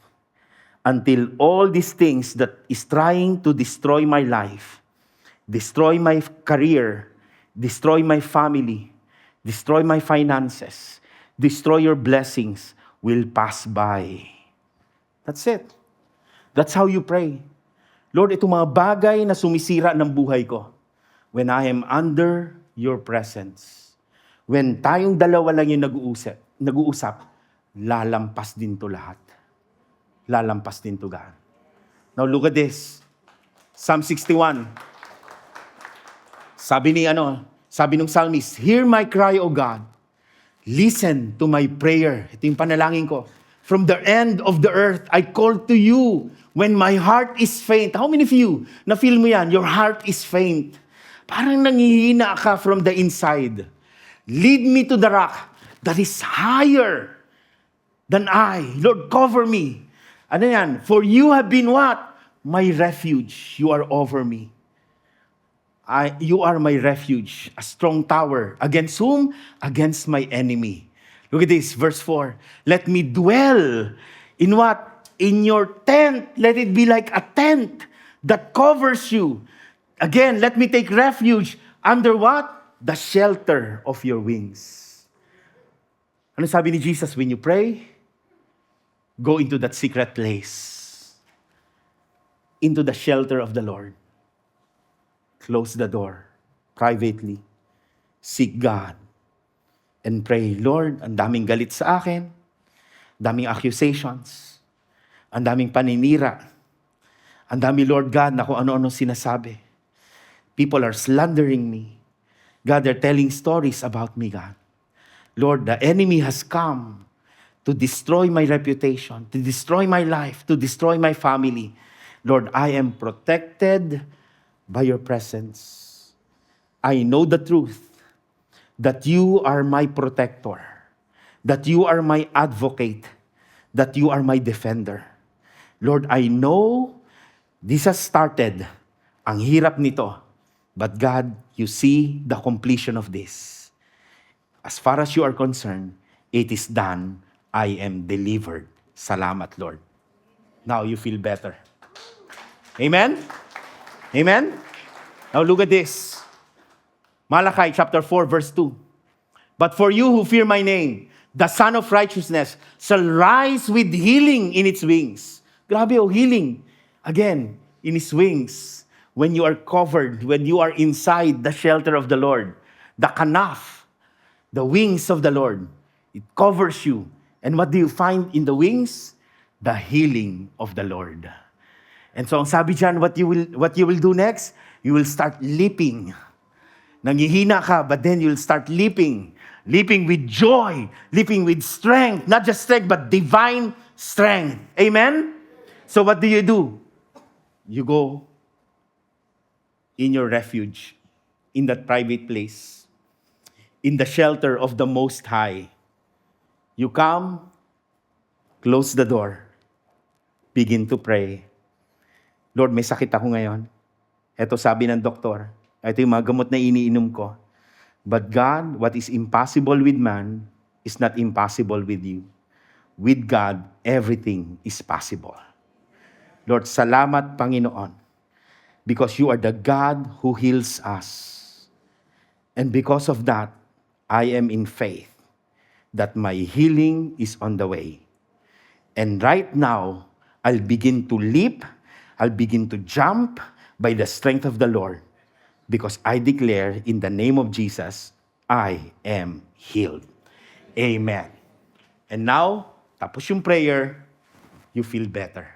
S2: Until all these things that is trying to destroy my life, destroy my career, destroy my family, destroy my finances, destroy your blessings, will pass by. That's it. That's how you pray. Lord, itong mga bagay na sumisira ng buhay ko, when I am under your presence, when tayong dalawa lang yung nag-uusap, lalampas din to lahat. Lalampas din to God. Now look at this. Psalm 61. Sabi nung psalmist, hear my cry, O God. Listen to my prayer. Ito yung panalangin ko. From the end of the earth, I call to you when my heart is faint. How many of you, na-feel mo yan? Your heart is faint. Parang nangihina ka from the inside. Lead me to the rock that is higher than I. Lord, cover me. Ano yan? For you have been what? My refuge. You are over me. You are my refuge, a strong tower. Against whom? Against my enemy. Look at this, verse 4. Let me dwell in what? In your tent. Let it be like a tent that covers you. Again, let me take refuge under what? The shelter of your wings. Ano sabi ni Jesus? When you pray, go into that secret place. Into the shelter of the Lord. Close the door privately. Seek God. And pray, Lord, ang daming galit sa akin. Daming accusations. Ang daming paninira. Ang dami, Lord God, na kung ano-ano sinasabi. People are slandering me. God, they're telling stories about me, God. Lord, the enemy has come to destroy my reputation, to destroy my life, to destroy my family. Lord, I am protected by your presence. I know the truth that you are my protector, that you are my advocate, that you are my defender. Lord, I know this has started. Ang hirap nito. But God, you see the completion of this. As far as you are concerned, it is done. I am delivered. Salamat, Lord. Now you feel better. Amen? Amen? Now look at this. Malachi chapter 4 verse 2. But for you who fear my name, the Son of Righteousness shall rise with healing in its wings. Grabe, healing. Again, in His wings. When you are covered, when you are inside the shelter of the Lord, the kanaf, the wings of the Lord, it covers you. And what do you find in the wings? The healing of the Lord. And so ang sabi dyan, what you will do next? You will start leaping. Nangihina ka, but then you'll start leaping. Leaping with joy, leaping with strength. Not just strength, but divine strength. Amen? So what do? You go in your refuge, in that private place, in the shelter of the Most High. You come, close the door, begin to pray. Lord, may sakit ako ngayon. Ito sabi ng doktor. Ito yung mga gamot na iniinom ko. But God, what is impossible with man is not impossible with you. With God, everything is possible. Lord, salamat, Panginoon, because you are the God who heals us. And because of that, I am in faith that my healing is on the way. And right now, I'll begin to leap, I'll begin to jump by the strength of the Lord. Because I declare in the name of Jesus, I am healed. Amen. And now, tapos yung prayer, you feel better.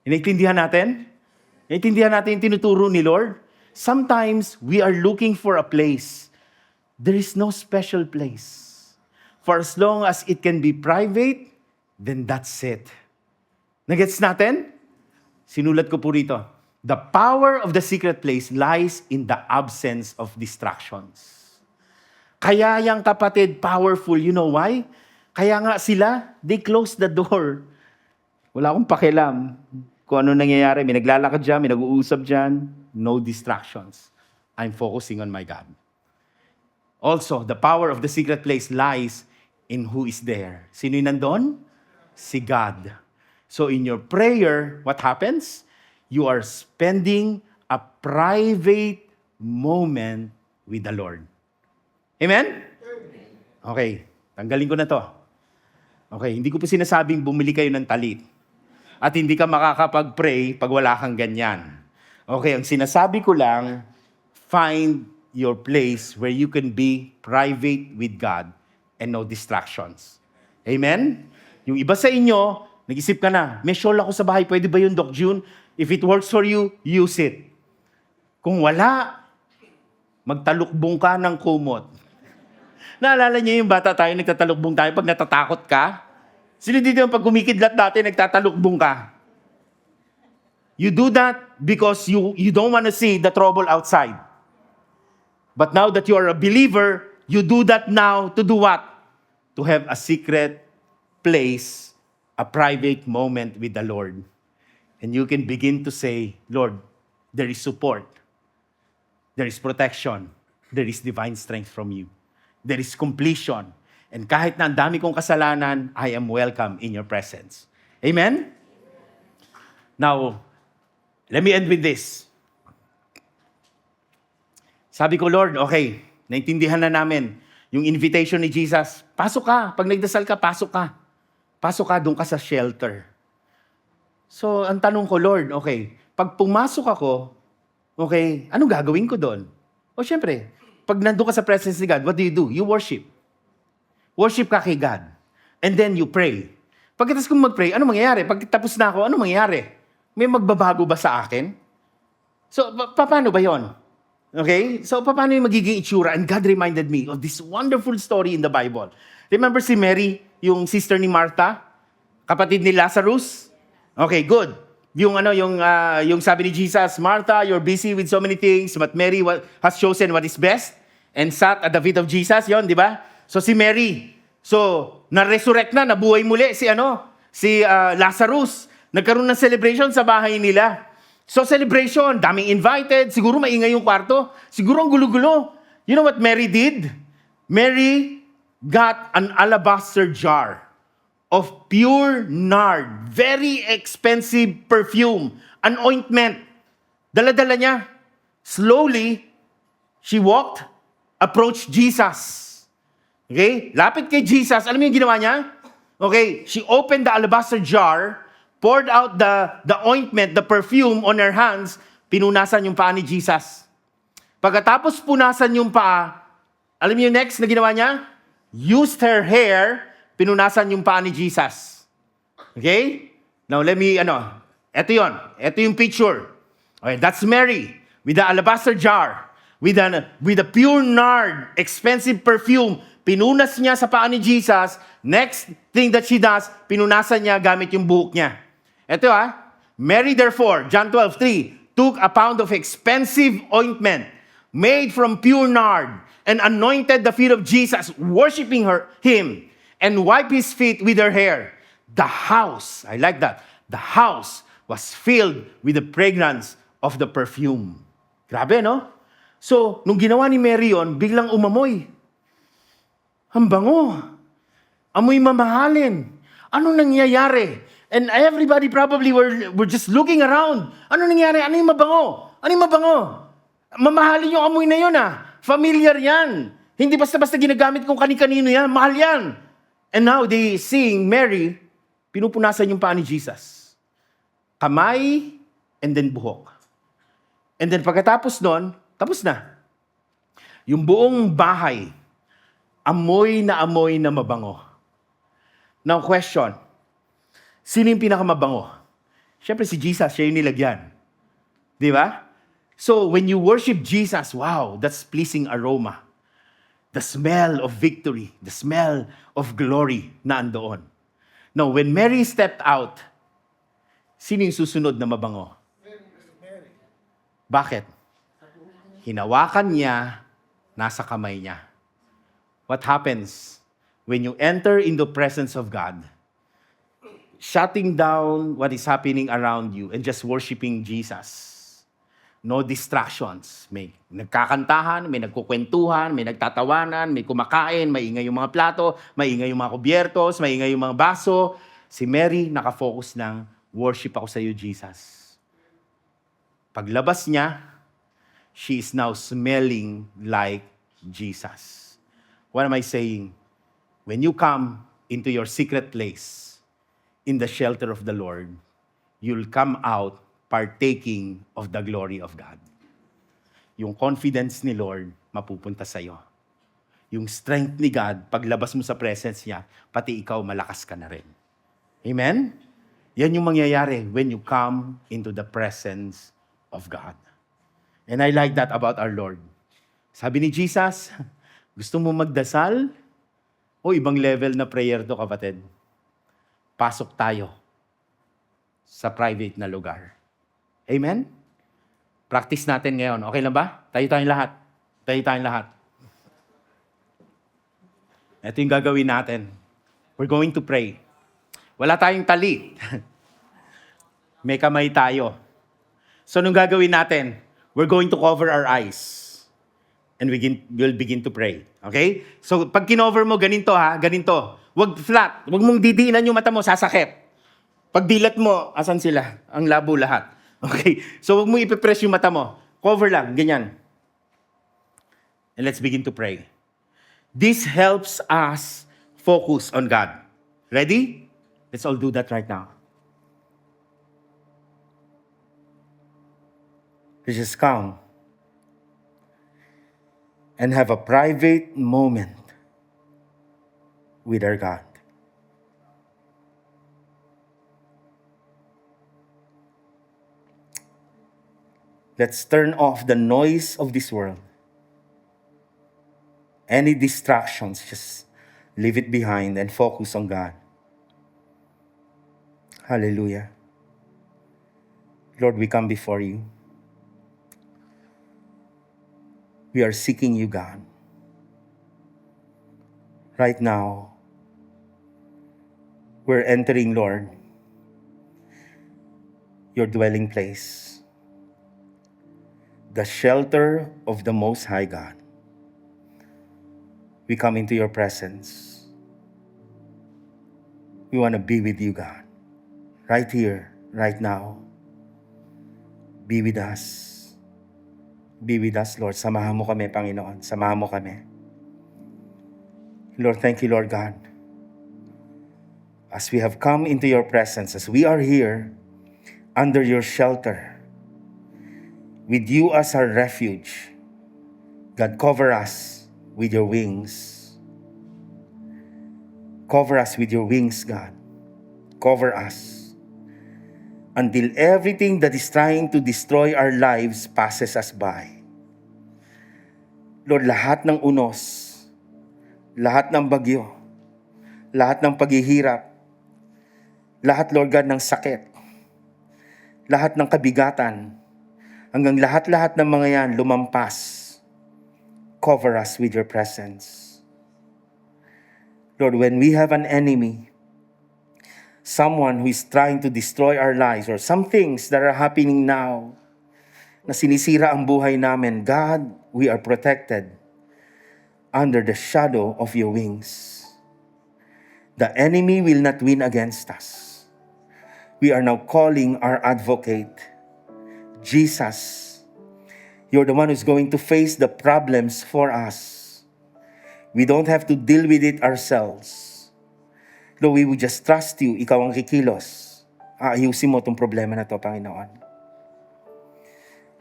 S2: Inaintindihan natin? Inaintindihan natin yung tinuturo ni Lord? Sometimes, we are looking for a place. There is no special place. For as long as it can be private, then that's it. Nagets natin? Sinulat ko po rito. The power of the secret place lies in the absence of distractions. Kaya yung kapatid, powerful. You know why? Kaya nga sila, they close the door. Wala akong pakialam kung ano nangyayari. May naglalakad dyan, may nag-uusap dyan. No distractions. I'm focusing on my God. Also, the power of the secret place lies in who is there. Sino yung nandun? Si God. So in your prayer, what happens? You are spending a private moment with the Lord. Amen? Okay, tanggalin ko na to. Okay, hindi ko po sinasabing bumili kayo ng talit. At hindi ka makakapag-pray pag wala kang ganyan. Okay, ang sinasabi ko lang, find your place where you can be private with God and no distractions. Amen? Yung iba sa inyo, nag-isip ka na, may shawl ako sa bahay, pwede ba yun, Doc June? If it works for you, use it. Kung wala, magtalukbong ka ng kumot. Naalala niyo yung bata tayo, nagtatalukbong tayo pag natatakot ka? Sino dito yung pag kumikidlat dati, nagtatalukbong ka? You do that because you don't want to see the trouble outside. But now that you are a believer, you do that now to do what? To have a secret place, a private moment with the Lord. And you can begin to say, Lord, there is support. There is protection. There is divine strength from you. There is completion. And kahit na ang dami kong kasalanan, I am welcome in your presence. Amen? Now, let me end with this. Sabi ko, Lord, okay, naintindihan na namin yung invitation ni Jesus. Pasok ka. Pag nagdasal ka, pasok ka. Pasok ka, doon ka sa shelter. So, ang tanong ko, Lord, okay, pag pumasok ako, okay, anong gagawin ko doon? O syempre, pag nandun ka sa presence ni God, what do? You worship. Worship ka kay God. And then you pray. Pagkatapos kong mag-pray, ano mangyayari? Pag tapos na ako, ano mangyayari? May magbabago ba sa akin? So, paano ba yon? Okay? So, paano yung magiging itsura? And God reminded me of this wonderful story in the Bible. Remember si Mary, yung sister ni Martha? Kapatid ni Lazarus? Okay, good. Yung sabi ni Jesus, Martha, you're busy with so many things, but Mary has chosen what is best and sat at the feet of Jesus. Yon, di ba? So, si Mary. So, na-resurrect na, nabuhay muli si Lazarus. Nagkaroon ng celebration sa bahay nila. So celebration, daming invited, siguro maingay yung kwarto, siguro ang gulo-gulo. You know what Mary did? Mary got an alabaster jar of pure nard, very expensive perfume, an ointment. Dala-dala niya. Slowly, she walked, approached Jesus. Okay? Lapit kay Jesus. Alam mo yung ginawa niya? Okay, she opened the alabaster jar, poured out the ointment, the perfume on her hands, pinunasan yung paa ni Jesus. Pagkatapos punasan yung paa, alam niyo yung next na ginawa niya? Used her hair, pinunasan yung paa ni Jesus. Okay? Now eto yon. Eto yung picture. Okay, that's Mary with the alabaster jar, with a pure nard, expensive perfume, pinunas niya sa paa ni Jesus. Next thing that she does, pinunasan niya gamit yung buhok niya. Ito Mary therefore, John 12:3, took a pound of expensive ointment made from pure nard and anointed the feet of Jesus, worshiping him, and wiped his feet with her hair. The house, I like that, the house was filled with the fragrance of the perfume. Grabe, no? So, nung ginawa ni Mary yun, biglang umamoy. Ang bango. Amoy mamahalin. Anong nangyayari? And everybody probably were just looking around. Ano nangyari? Ano yung mabango? Ano yung mabango? Mamahalin yung amoy na yun Familiar yan. Hindi basta-basta ginagamit kung kani-kanino yan. Mahal yan. And now they seeing Mary, pinupunasan yung paa ni Jesus. Kamay, and then buhok. And then pagkatapos nun, tapos na. Yung buong bahay, amoy na mabango. Now question, sino yung pinakamabango? Siyempre si Jesus, siya yung nilagyan. Di ba? So when you worship Jesus, wow, that's pleasing aroma. The smell of victory, the smell of glory na andoon. Now when Mary stepped out, sino yung susunod na mabango? Bakit? Hinawakan niya, nasa kamay niya. What happens when you enter in the presence of God? shutting down what is happening around you and just worshiping Jesus. No distractions. May nagkakantahan, may nagkukwentuhan, may nagtatawanan, may kumakain, maingay yung mga plato, maingay yung mga kubyertos, maingay yung mga baso. Si Mary, nakafocus ng, worship ako sa iyo, Jesus. Paglabas niya, she is now smelling like Jesus. What am I saying? When you come into your secret place, in the shelter of the Lord, you'll come out partaking of the glory of God. Yung confidence ni Lord, mapupunta sa iyo. Yung strength ni God, paglabas mo sa presence niya, pati ikaw malakas ka na rin. Amen? Yan yung mangyayari when you come into the presence of God. And I like that about our Lord. Sabi ni Jesus, gusto mo magdasal? O ibang level na prayer to, kapatid. Pasok tayo sa private na lugar. Amen? Practice natin ngayon. Okay lang ba? Tayo-tayong lahat. Tayo-tayong lahat. Ito yung gagawin natin. We're going to pray. Wala tayong tali. May kamay tayo. So, anong gagawin natin? We're going to cover our eyes. And we'll begin to pray. Okay? So, pag kinover mo, ganito ha, ganito. Huwag flat. Huwag mong didiinan yung mata mo, sasakit. Pag dilat mo, asan sila? Ang labo lahat. Okay? So, huwag mong ipipress yung mata mo. Cover lang, ganyan. And let's begin to pray. This helps us focus on God. Ready? Let's all do that right now. Let's just come and have a private moment with our God. Let's turn off the noise of this world. Any distractions, just leave it behind and focus on God. Hallelujah. Lord, we come before you. We are seeking you, God. Right now, we're entering, Lord, your dwelling place, the shelter of the Most High God. We come into your presence. We want to be with you, God. Right here, right now. Be with us. Be with us, Lord. Samahan mo kami, Panginoon. Samahan mo kami. Lord, thank you, Lord God. As we have come into your presence, as we are here under your shelter, with you as our refuge, God, cover us with your wings. Cover us with your wings, God. Cover us until everything that is trying to destroy our lives passes us by. Lord, lahat ng unos, lahat ng bagyo, lahat ng paghihirap, lahat, Lord God, ng sakit, lahat ng kabigatan, hanggang lahat-lahat ng mga yan lumampas. Cover us with your presence. Lord, when we have an enemy, someone who is trying to destroy our lives, or some things that are happening now na sinisira ang buhay namin, God, we are protected under the shadow of your wings. The enemy will not win against us. We are now calling our advocate, Jesus. You're the one who's going to face the problems for us. We don't have to deal with it ourselves. Lord, we will just trust you. Ikaw ang kikilos. Ayusin mo itong problema na ito, Panginoon.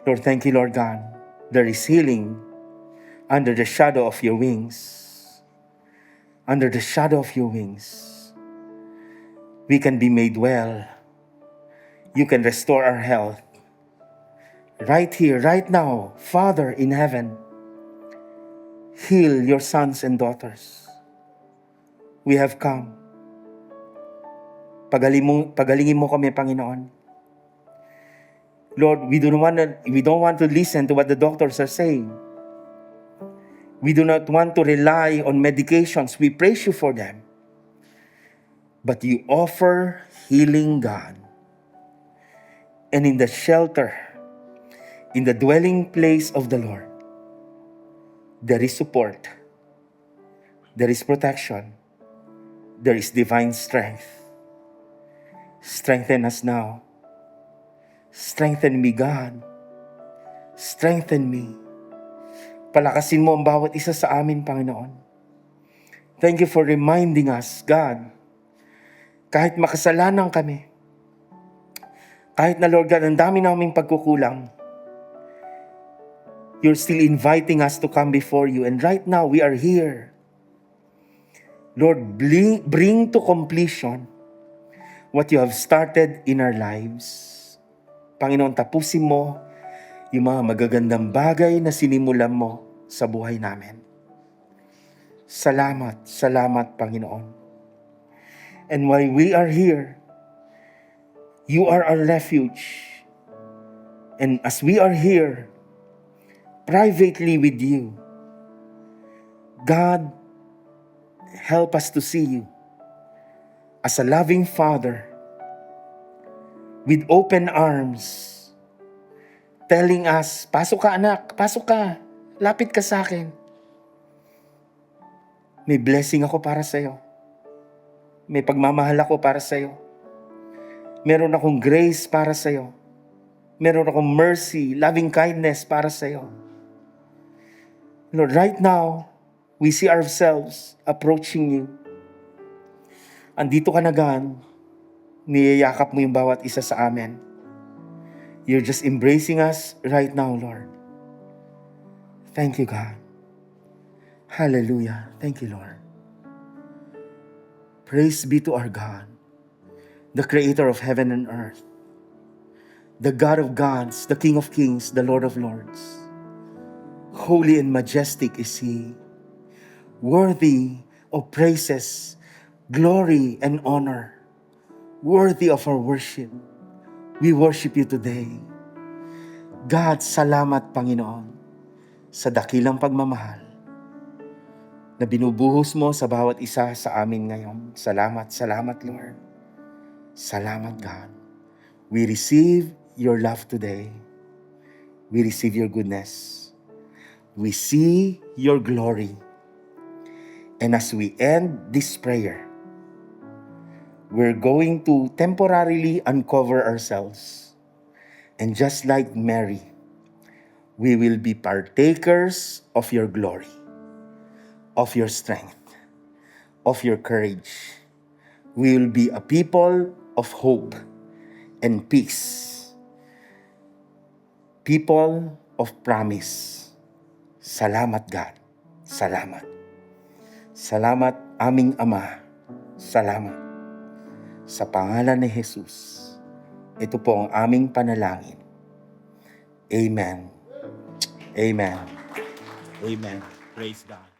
S2: Lord, thank you, Lord God. There is healing under the shadow of your wings. Under the shadow of your wings, we can be made well. You can restore our health. Right here, right now, Father in heaven, heal your sons and daughters. We have come. Pagalingin mo kami, Panginoon. Lord, we don't want to listen to what the doctors are saying. We do not want to rely on medications. We praise you for them. but you offer healing, God. And in the shelter, in the dwelling place of the Lord, there is support, there is protection, there is divine strength. Strengthen us now. Strengthen me, God. Strengthen me. Palakasin mo ang bawat isa sa amin, Panginoon. Thank you for reminding us, God, kahit makasalanan kami, kahit na, Lord God, ang dami naming pagkukulang, you're still inviting us to come before you. And right now, we are here. Lord, bring to completion what you have started in our lives. Panginoon, tapusin mo yung mga magagandang bagay na sinimulan mo sa buhay namin. Salamat, salamat, Panginoon. And while we are here, you are our refuge. And as we are here, privately with you, God, help us to see you as a loving Father with open arms, telling us, pasok ka anak, pasok ka, lapit ka sa akin. May blessing ako para sa'yo. May pagmamahal ako para sa'yo. Meron akong grace para sa'yo. Meron akong mercy, loving kindness para sa'yo. Lord, right now, we see ourselves approaching you. Andito ka na, God. Niyayakap mo yung bawat isa sa amin. You're just embracing us right now, Lord. Thank you, God. Hallelujah. Thank you, Lord. Praise be to our God, the Creator of heaven and earth, the God of gods, the King of kings, the Lord of lords. Holy and majestic is He, worthy of praises, glory, and honor, worthy of our worship. We worship you today. God, salamat, Panginoon, sa dakilang pagmamahal na binubuhos mo sa bawat isa sa amin ngayon. Salamat, salamat, Lord. Salamat, God. We receive your love today. We receive your goodness. We see your glory. And as we end this prayer, we're going to temporarily uncover ourselves. And just like Mary, we will be partakers of your glory, of your strength, of your courage. We will be a people of hope and peace. People of promise. Salamat, God. Salamat. Salamat, aming Ama. Salamat. Sa pangalan ni Jesus, ito po ang aming panalangin. Amen. Amen. Amen. Praise God.